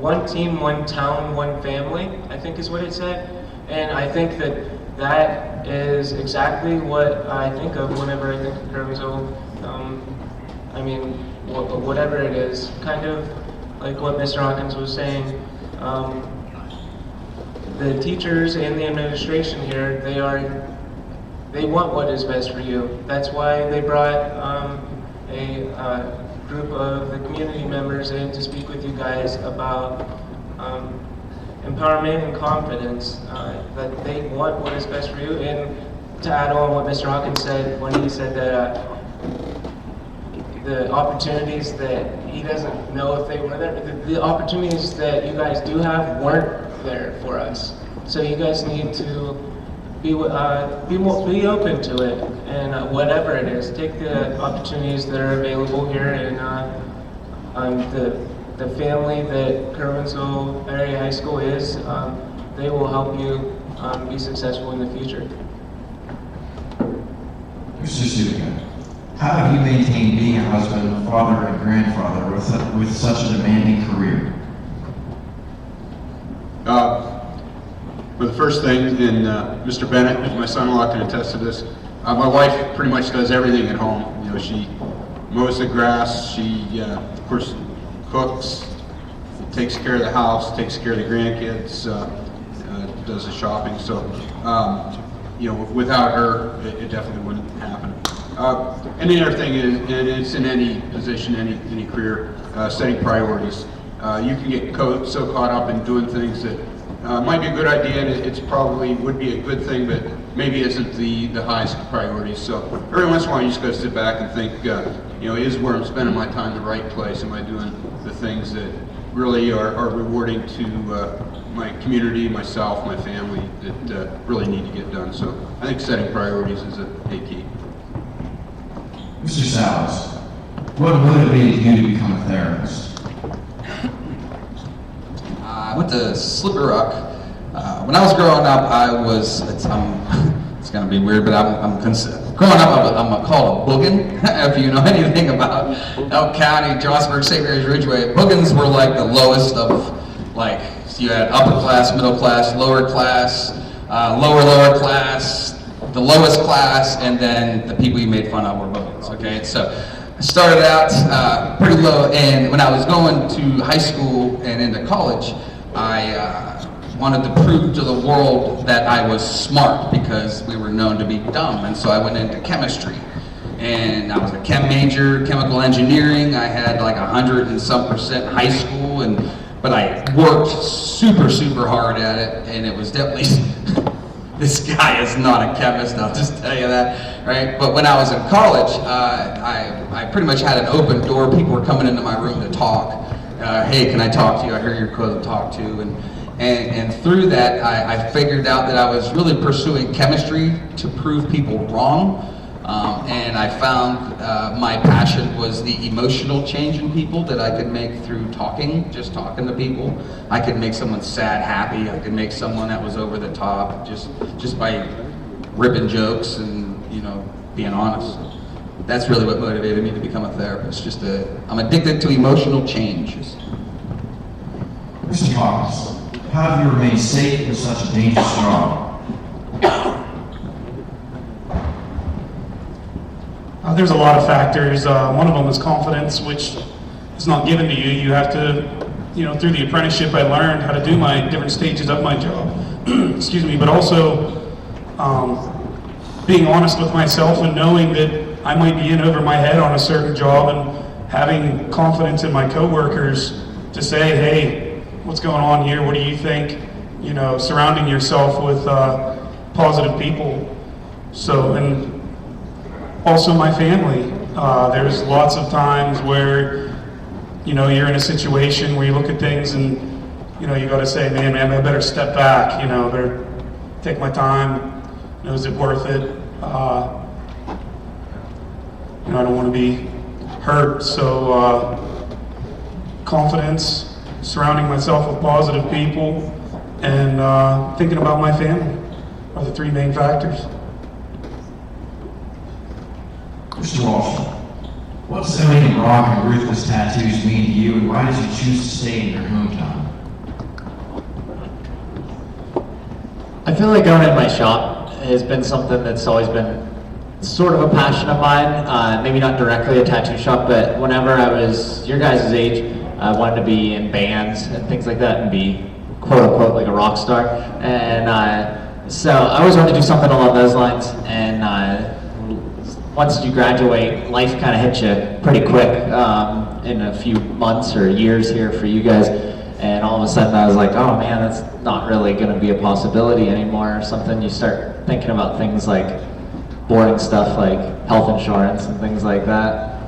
One team, one town, one family, I think is what it said. And I think that is exactly what I think of whenever I think of Curwensville. Whatever it is, kind of like what Mr. Hawkins was saying. The teachers and the administration here, they want what is best for you. That's why they brought a group of the community members in to speak with you guys about empowerment and confidence, that they want what is best for you. And to add on what Mr. Hawkins said when he said that the opportunities that he doesn't know if they were there, the opportunities that you guys do have weren't there for us. So you guys need to be open to it, and whatever it is, take the opportunities that are available here, and the family that Curwensville Area High School is, they will help you be successful in the future. Mr. Sudica, how have you maintained being a husband, father, and grandfather with such a demanding career? But the first thing, and Mr. Bennett, who's my son-in-law, can attest to this, my wife pretty much does everything at home. You know, she mows the grass, she, of course, cooks, takes care of the house, takes care of the grandkids, does the shopping. So, you know, without her, it definitely wouldn't happen. And the other thing is, and it's in any position, any career, setting priorities. You can get so caught up in doing things that might be a good idea, and it's probably would be a good thing, but maybe isn't the highest priority. So every once in a while, you just got to sit back and think, you know, is where I'm spending my time the right place? Am I doing the things that really are rewarding to my community, myself, my family, that really need to get done? So I think setting priorities is a key. Mr. Salles, what motivated you to become a therapist? I went to Slippery Rock. When I was growing up, it's going to be weird, but growing up, I'm called a boogin, if you know anything about Elk County, Johnsburg, St. Mary's Ridgeway. Boogans were like the lowest of, like, so you had upper class, middle class, lower class, lower class, the lowest class, and then the people you made fun of were boogans, okay? So I started out pretty low, and when I was going to high school and into college, I wanted to prove to the world that I was smart, because we were known to be dumb, and so I went into chemistry. And I was a chem major, chemical engineering. I had like 100 and some percent in high school, but I worked super hard at it, and it was definitely, this guy is not a chemist, I'll just tell you that, right? But when I was in college, I pretty much had an open door. People were coming into my room to talk. Hey, can I talk to you? I hear you're cool to talk to. And through that, I figured out that I was really pursuing chemistry to prove people wrong. And I found my passion was the emotional change in people that I could make through talking, just talking to people. I could make someone sad happy. I could make someone that was over the top just by ripping jokes and, you know, being honest. That's really what motivated me to become a therapist. I'm addicted to emotional change. Mr. Hawkins, how do you remain safe in such a dangerous job? There's a lot of factors. One of them is confidence, which is not given to you. You have to, you know, through the apprenticeship, I learned how to do my different stages of my job. Excuse me, but also being honest with myself and knowing that I might be in over my head on a certain job, and having confidence in my coworkers to say, hey, what's going on here? What do you think? You know, surrounding yourself with positive people. So, and also my family. There's lots of times where, you know, you're in a situation where you look at things and, you know, you got to say, man, I better step back. You know, I better take my time. You know, is it worth it? You know, I don't want to be hurt. So confidence, surrounding myself with positive people, and thinking about my family are the three main factors. Mr. Walsh, what does owning rock and ruthless tattoos mean to you, and why did you choose to stay in your hometown? I feel like owning my shop has been something that's always been sort of a passion of mine. Maybe not directly a tattoo shop, but whenever I was your guys' age, I wanted to be in bands and things like that and be quote unquote like a rock star. And so I always wanted to do something along those lines. And once you graduate, life kind of hits you pretty quick in a few months or years here for you guys. And all of a sudden I was like, oh man, that's not really going to be a possibility anymore or something. You start thinking about things like boring stuff like health insurance and things like that.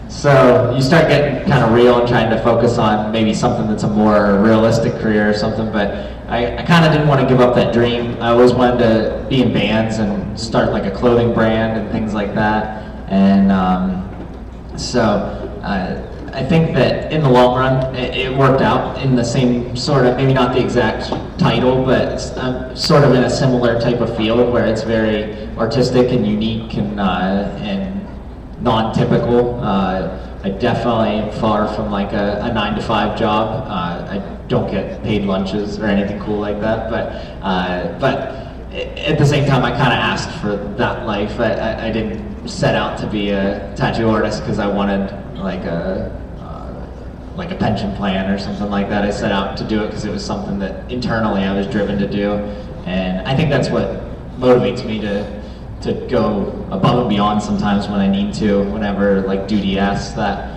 So you start getting kind of real and trying to focus on maybe something that's a more realistic career or something, but I kind of didn't want to give up that dream. I always wanted to be in bands and start like a clothing brand and things like that. And so I think that in the long run, it worked out in the same sort of, maybe not the exact title, but sort of in a similar type of field where it's very artistic and unique and non-typical. I definitely am far from like a 9-to-5 job. I don't get paid lunches or anything cool like that, but at the same time, I kind of asked for that life. I didn't set out to be a tattoo artist because I wanted like a pension plan or something like that. I set out to do it because it was something that internally I was driven to do, and I think that's what motivates me to go above and beyond sometimes when I need to, whenever like duty asks that.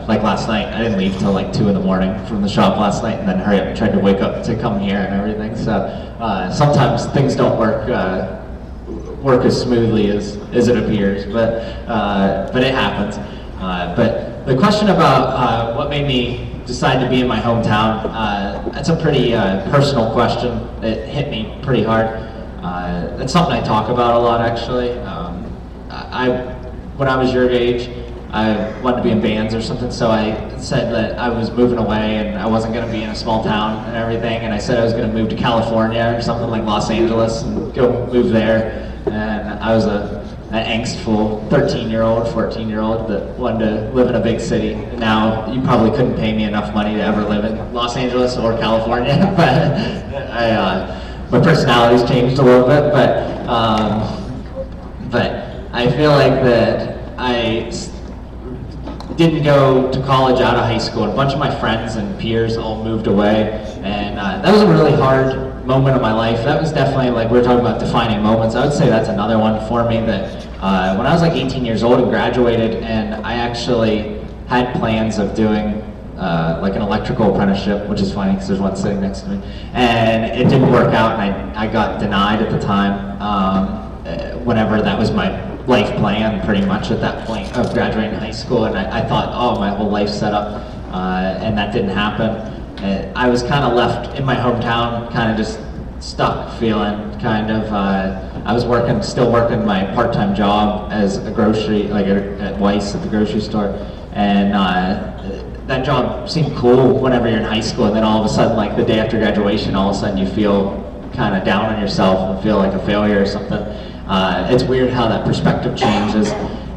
Like last night, I didn't leave till like 2 in the morning from the shop last night, and then hurry up and tried to wake up to come here and everything. So sometimes things don't work as smoothly as it appears, but it happens. But the question about what made me decide to be in my hometown, that's a pretty personal question. It hit me pretty hard. It's something I talk about a lot, actually. When I was your age, I wanted to be in bands or something, so I said that I was moving away and I wasn't going to be in a small town and everything, and I said I was going to move to California or something like Los Angeles and go move there. And I was an angstful 13-year-old, 14-year-old that wanted to live in a big city. And now you probably couldn't pay me enough money to ever live in Los Angeles or California, but my personality's changed a little bit. But I feel like that I didn't go to college out of high school. A bunch of my friends and peers all moved away, and that was a really hard moment of my life. That was definitely, like we were talking about defining moments, I would say that's another one for me. That when I was like 18 years old and graduated, and I actually had plans of doing like an electrical apprenticeship, which is funny because there's one sitting next to me, and it didn't work out, and I got denied at the time, whenever that was my life plan pretty much at that point of graduating high school. And I thought, oh, my whole life's set up, and that didn't happen. I was kind of left in my hometown, kind of just stuck, feeling kind of, I was still working my part-time job as a grocery, like at Weiss at the grocery store, and that job seemed cool whenever you're in high school, and then all of a sudden, like the day after graduation, all of a sudden you feel kind of down on yourself and feel like a failure or something. It's weird how that perspective changes,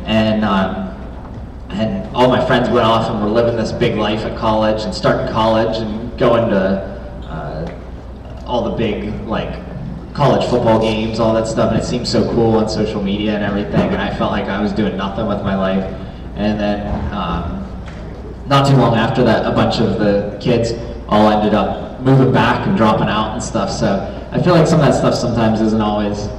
and all my friends went off and were living this big life at college and starting college and going to all the big like college football games, all that stuff, and it seemed so cool on social media and everything, and I felt like I was doing nothing with my life. And then not too long after that, a bunch of the kids all ended up moving back and dropping out and stuff, so I feel like some of that stuff sometimes isn't always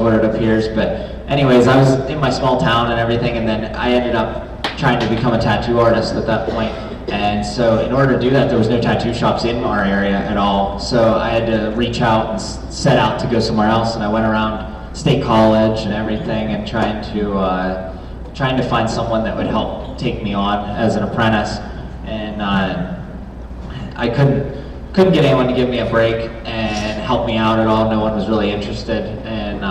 what it appears. But anyways, I was in my small town and everything, and then I ended up trying to become a tattoo artist at that point. And so in order to do that, there was no tattoo shops in our area at all. So I had to reach out and set out to go somewhere else, and I went around State College and everything and trying to find someone that would help take me on as an apprentice. And I couldn't get anyone to give me a break and help me out at all. No one was really interested, and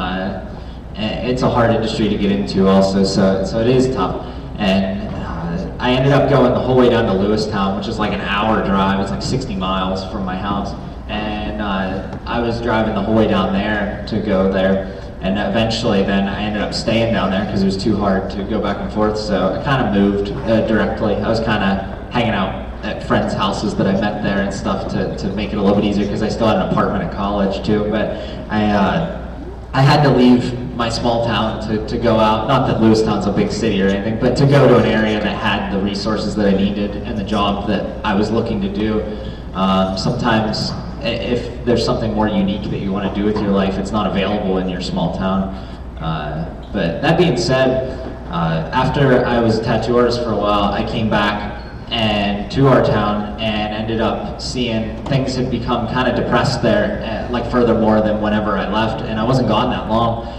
it's a hard industry to get into also, so it is tough. And I ended up going the whole way down to Lewistown, which is like an hour drive. It's like 60 miles from my house, and I was driving the whole way down there to go there. And eventually then I ended up staying down there because it was too hard to go back and forth, so I kind of moved directly. I was kind of hanging out at friends' houses that I met there and stuff to make it a little bit easier, because I still had an apartment at college too. But I had to leave my small town to go out, not that Lewistown's a big city or anything, but to go to an area that had the resources that I needed and the job that I was looking to do. Sometimes if there's something more unique that you want to do with your life, it's not available in your small town. But that being said, after I was a tattoo artist for a while, I came back and to our town and ended up seeing things had become kind of depressed there, like furthermore than whenever I left, and I wasn't gone that long.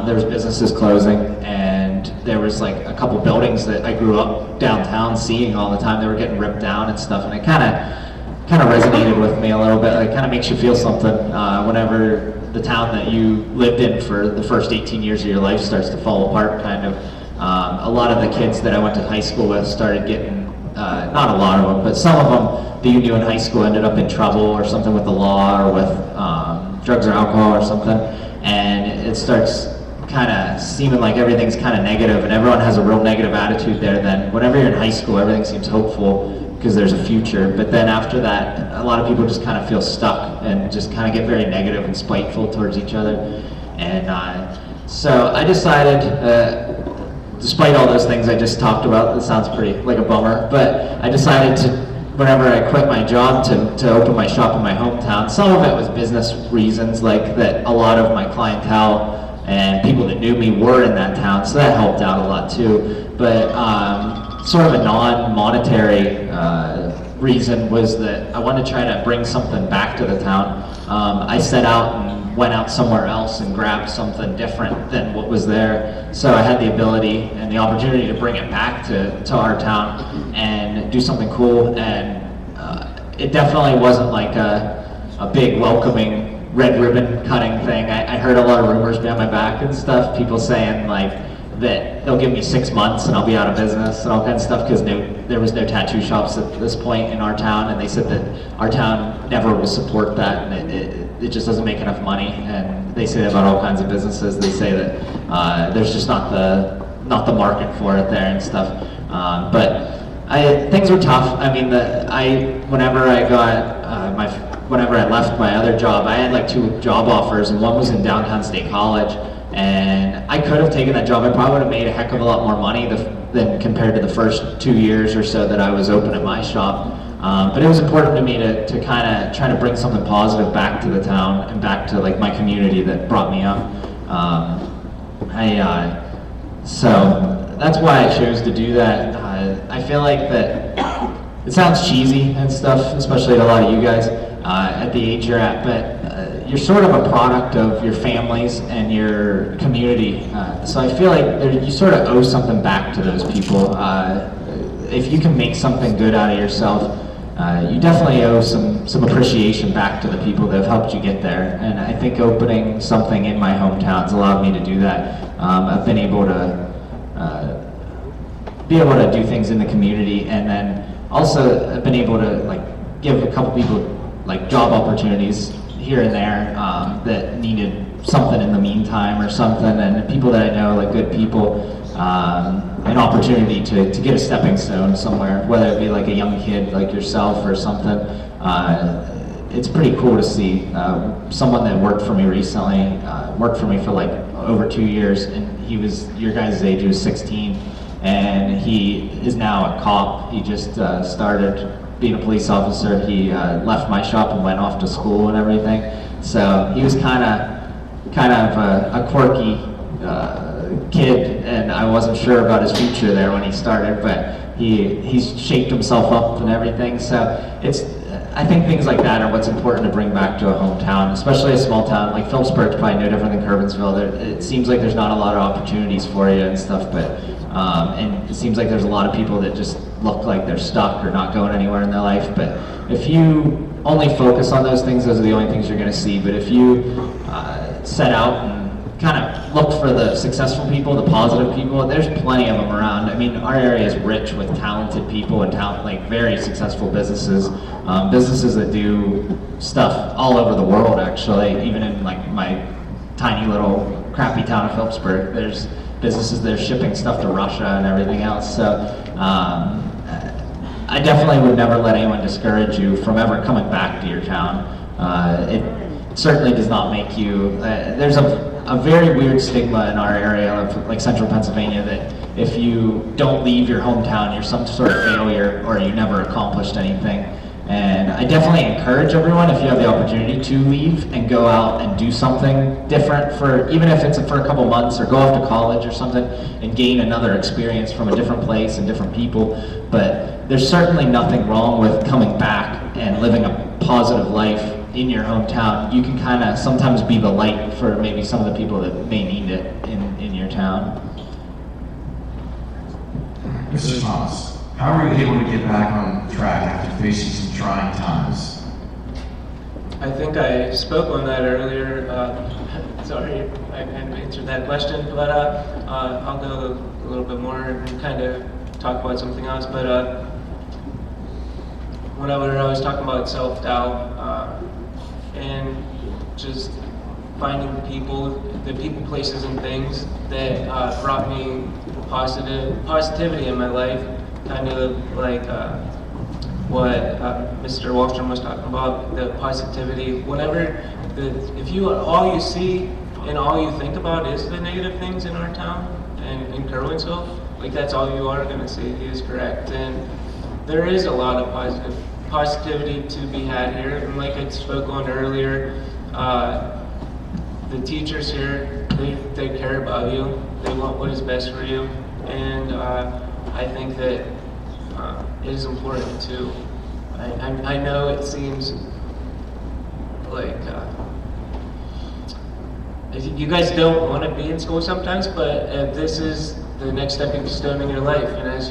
There was businesses closing, and there was like a couple buildings that I grew up downtown seeing all the time. They were getting ripped down and stuff, and it kind of resonated with me a little bit. It kind of makes you feel something whenever the town that you lived in for the first 18 years of your life starts to fall apart, kind of. A lot of the kids that I went to high school with started getting, not a lot of them, but some of them that you knew in high school ended up in trouble or something with the law or with drugs or alcohol or something, and it starts kind of seeming like everything's kind of negative and everyone has a real negative attitude there, then whenever you're in high school, everything seems hopeful because there's a future. But then after that, a lot of people just kind of feel stuck and just kind of get very negative and spiteful towards each other. And so I decided, despite all those things I just talked about, that sounds pretty like a bummer, but I decided to, whenever I quit my job, to open my shop in my hometown. Some of it was business reasons, like that a lot of my clientele and people that knew me were in that town, so that helped out a lot too. But sort of a non-monetary reason was that I wanted to try to bring something back to the town. I set out and went out somewhere else and grabbed something different than what was there. So I had the ability and the opportunity to bring it back to our town and do something cool. And it definitely wasn't like a big welcoming red ribbon cutting thing. I heard a lot of rumors behind my back and stuff, people saying like that they'll give me 6 months and I'll be out of business and all kinds of stuff, because there was no tattoo shops at this point in our town, and they said that our town never will support that, and it just doesn't make enough money. And they say that about all kinds of businesses. They say that there's just not the market for it there and stuff. But things were tough. I mean, whenever I left my other job, I had like 2 job offers, and one was in downtown State College. And I could have taken that job. I probably would have made a heck of a lot more money than compared to the first 2 years or so that I was open at my shop. But it was important to me to kind of try to bring something positive back to the town and back to like my community that brought me up. So that's why I chose to do that. I feel like that it sounds cheesy and stuff, especially to a lot of you guys at the age you're at, but you're sort of a product of your families and your community. So I feel like you sort of owe something back to those people. If you can make something good out of yourself, you definitely owe some appreciation back to the people that have helped you get there. And I think opening something in my hometown has allowed me to do that. I've been able to do things in the community, and then also I've been able to like give a couple people like job opportunities here and there that needed something in the meantime or something, and people that I know, like good people, an opportunity to get a stepping stone somewhere, whether it be like a young kid like yourself or something. It's pretty cool to see. Someone that worked for me recently, worked for me for like over 2 years, and he was your guys' age, he was 16, and he is now a cop. He just started being a police officer. He left my shop and went off to school and everything. So he was kind of a quirky kid, and I wasn't sure about his future there when he started, but he's shaped himself up and everything. So I think things like that are what's important to bring back to a hometown, especially a small town like Phillipsburg's probably no different than Curwensville. It seems like there's not a lot of opportunities for you and stuff, but and it seems like there's a lot of people that just look like they're stuck or not going anywhere in their life. But if you only focus on those things, those are the only things you're going to see. But if you set out and kind of look for the successful people, the positive people, there's plenty of them around. I mean, our area is rich with talented people and like very successful businesses, businesses that do stuff all over the world, actually. Even in like my tiny little crappy town of Phillipsburg, there's businesses that are shipping stuff to Russia and everything else. So I definitely would never let anyone discourage you from ever coming back to your town. It certainly does not make you, there's a very weird stigma in our area of like central Pennsylvania that if you don't leave your hometown, you're some sort of failure or you never accomplished anything. And I definitely encourage everyone, if you have the opportunity, to leave and go out and do something different, even if it's for a couple months, or go off to college or something and gain another experience from a different place and different people. But there's certainly nothing wrong with coming back and living a positive life in your hometown. You can kind of sometimes be the light for maybe some of the people that may need it in your town. Mr. Thomas, how were you able to get back on track after facing some trying times? I think I spoke on that earlier. Sorry, I hadn't answered that question, but I'll go a little bit more and kind of talk about something else. But when I was talking about self-doubt and just finding the people, places, and things that brought me positivity in my life, kind of like what Mr. Wallstrom was talking about, the positivity, whatever. If all you see and all you think about is the negative things in our town and in Curwensville, like that's all you are going to see. He is correct, and there is a lot of positivity to be had here. And like I spoke on earlier, the teachers here, they care about you. They want what is best for you, and I think that it is important to. I know it seems like you guys don't want to be in school sometimes, but this is the next stepping stone in your life. And as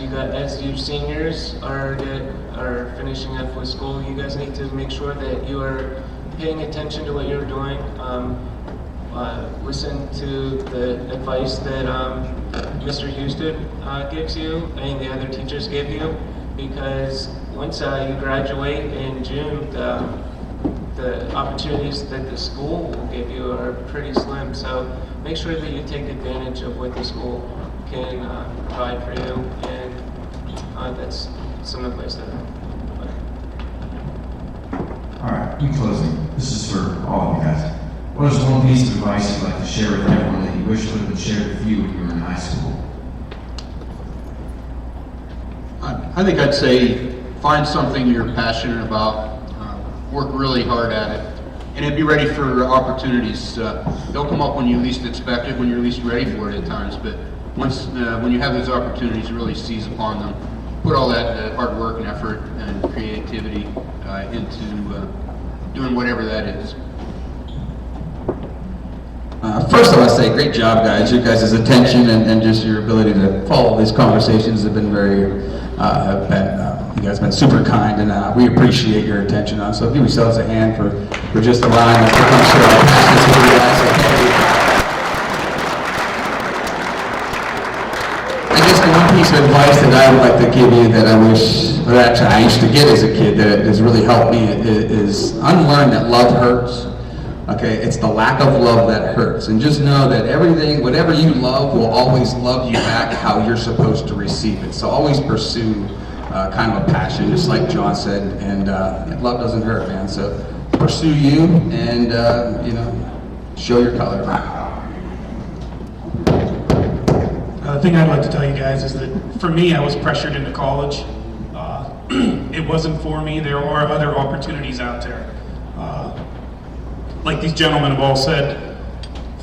you seniors are finishing up with school, you guys need to make sure that you are paying attention to what you're doing. Listen to the advice that Mr. Houston gives you and the other teachers give you, because once you graduate in June, the opportunities that the school will give you are pretty slim. So make sure that you take advantage of what the school can provide for you, and that's some advice that I have. All right, in closing, this is for all of you guys. What is one piece of advice you'd like to share with everyone that you wish would have been shared with you when you were in high school? I think I'd say find something you're passionate about, work really hard at it, and be ready for opportunities. They'll come up when you least expect it, when you're least ready for it at times, but when you have those opportunities, really seize upon them. Put all that hard work and effort and creativity into doing whatever that is. First, I want to say, great job, guys. Your guys' attention and just your ability to follow these conversations have been you guys have been super kind, and we appreciate your attention. So give yourselves a hand for just allowing us to come share our passions with you guys. So thank you. I guess the one piece of advice that I would like to give you that I used to get as a kid that has really helped me is unlearn that love hurts. Okay, it's the lack of love that hurts. And just know that whatever you love will always love you back how you're supposed to receive it. So always pursue kind of a passion, just like John said, and love doesn't hurt, man. So pursue you and, show your color. The thing I'd like to tell you guys is that for me, I was pressured into college. It wasn't for me. There are other opportunities out there. Like these gentlemen have all said,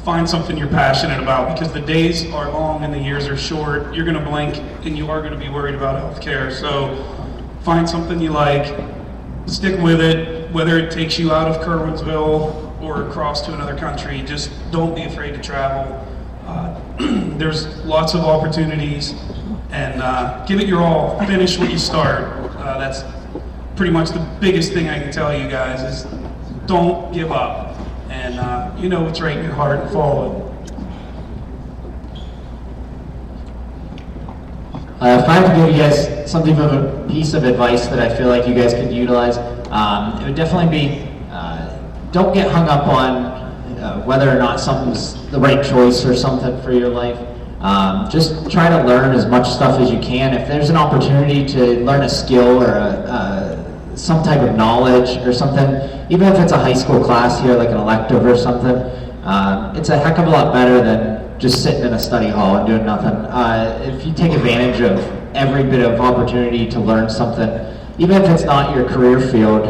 find something you're passionate about, because the days are long and the years are short. You're going to blink and you are going to be worried about healthcare. So find something you like, stick with it, whether it takes you out of Curwensville or across to another country. Just don't be afraid to travel. There's lots of opportunities, and give it your all. Finish what you start. That's pretty much the biggest thing I can tell you guys is don't give up, and you know what's right in your heart and follow it. If I have to give you guys something of a piece of advice that I feel like you guys could utilize, it would definitely be don't get hung up on whether or not something's the right choice or something for your life. Just try to learn as much stuff as you can. If there's an opportunity to learn a skill or some type of knowledge or something, even if it's a high school class here, like an elective or something, it's a heck of a lot better than just sitting in a study hall and doing nothing. If you take advantage of every bit of opportunity to learn something, even if it's not your career field,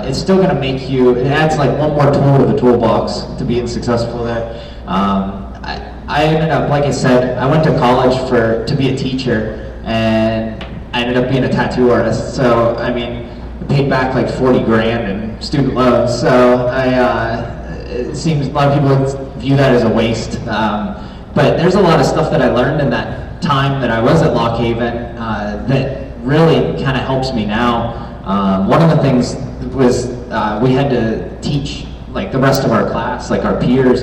it's still going to make you, it adds like one more tool to the toolbox to being successful there. I ended up, like I said, I went to college to be a teacher, and I ended up being a tattoo artist. So, I mean, I paid back like 40 grand in student loans. So it seems a lot of people view that as a waste. But there's a lot of stuff that I learned in that time that I was at Lock Haven that really kind of helps me now. One of the things was we had to teach like the rest of our class, like our peers.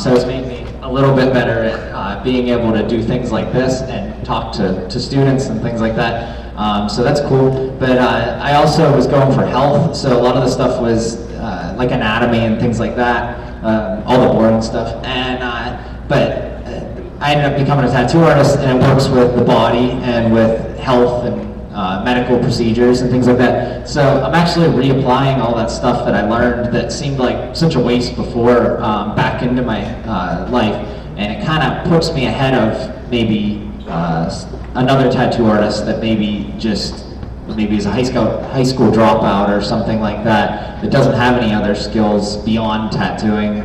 So it's made me a little bit better at being able to do things like this and talk to students and things like that. So that's cool. But I also was going for health, so a lot of the stuff was like anatomy and things like that. all the boring stuff. And I ended up becoming a tattoo artist, and it works with the body and with health and medical procedures and things like that. So I'm actually reapplying all that stuff that I learned that seemed like such a waste before back into my life, and it kind of puts me ahead of maybe another tattoo artist that maybe is a high school dropout or something like that doesn't have any other skills beyond tattooing.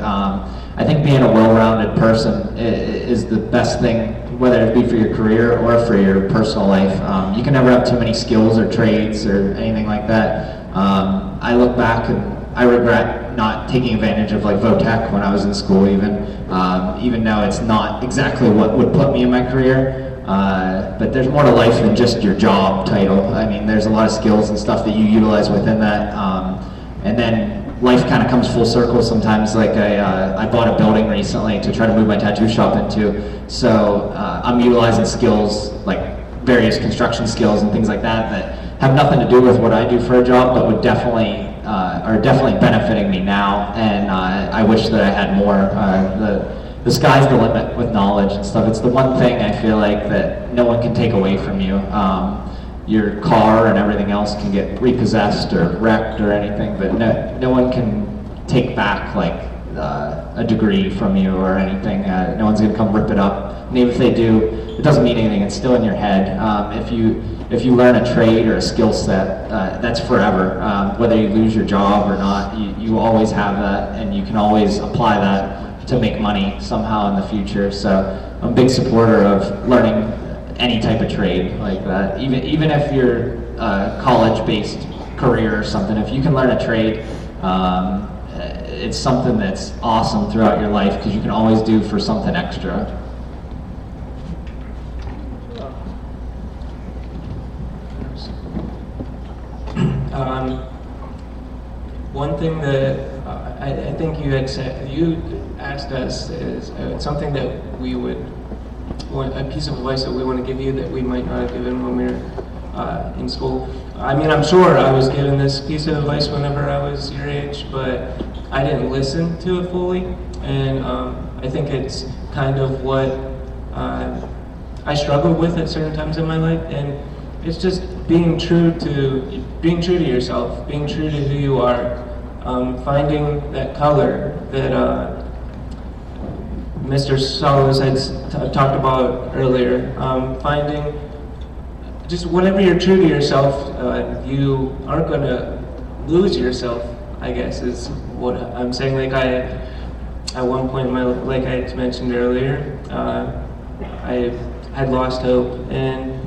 I think being a well-rounded person is the best thing, whether it be for your career or for your personal life. You can never have too many skills or trades or anything like that. I look back and I regret not taking advantage of like VOTech when I was in school, even though it's not exactly what would put me in my career. But there's more to life than just your job title. I mean, there's a lot of skills and stuff that you utilize within that. And then life kind of comes full circle sometimes. Like I bought a building recently to try to move my tattoo shop into. So I'm utilizing skills like various construction skills and things like that have nothing to do with what I do for a job, but would definitely are definitely benefiting me now. And I wish that I had more. The sky's the limit with knowledge and stuff. It's the one thing I feel like that no one can take away from you. Your car and everything else can get repossessed or wrecked or anything, but no one can take back like a degree from you or anything. No one's gonna come rip it up. And even if they do, it doesn't mean anything. It's still in your head. If you learn a trade or a skill set, that's forever. Whether you lose your job or not, you always have that, and you can always apply that to make money somehow in the future. So I'm a big supporter of learning any type of trade like that. Even if you're a college-based career or something, if you can learn a trade, it's something that's awesome throughout your life because you can always do for something extra. One thing that I think you asked us is something that we would, a piece of advice that we want to give you that we might not have given when we were in school. I mean, I'm sure I was given this piece of advice whenever I was your age, but I didn't listen to it fully, and I think it's kind of what I struggled with at certain times in my life, and it's just being true to yourself, being true to who you are, finding that color that Mr. Solis had talked about earlier, finding just whenever you're true to yourself, you aren't going to lose yourself, I guess is what I'm saying. Like at one point in my life, like I had mentioned earlier, I had lost hope, and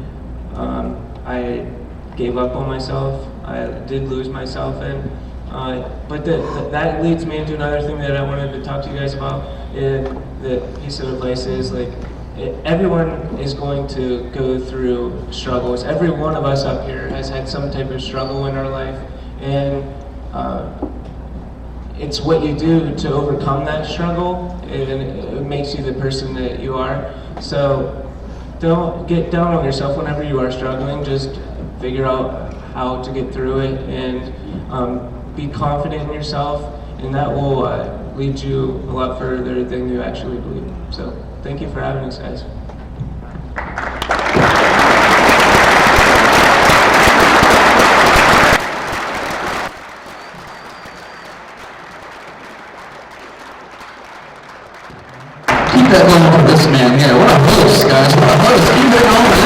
I gave up on myself. I did lose myself, and but that leads me into another thing that I wanted to talk to you guys about. The piece of advice is like everyone is going to go through struggles. Every one of us up here has had some type of struggle in our life, and it's what you do to overcome that struggle, and it makes you the person that you are. So don't get down on yourself whenever you are struggling. Just figure out how to get through it, and be confident in yourself, and that will lead you a lot further than you actually believe. So thank you for having us, guys. Keep that going for this man here. What a host, guys. What a host. Keep it going.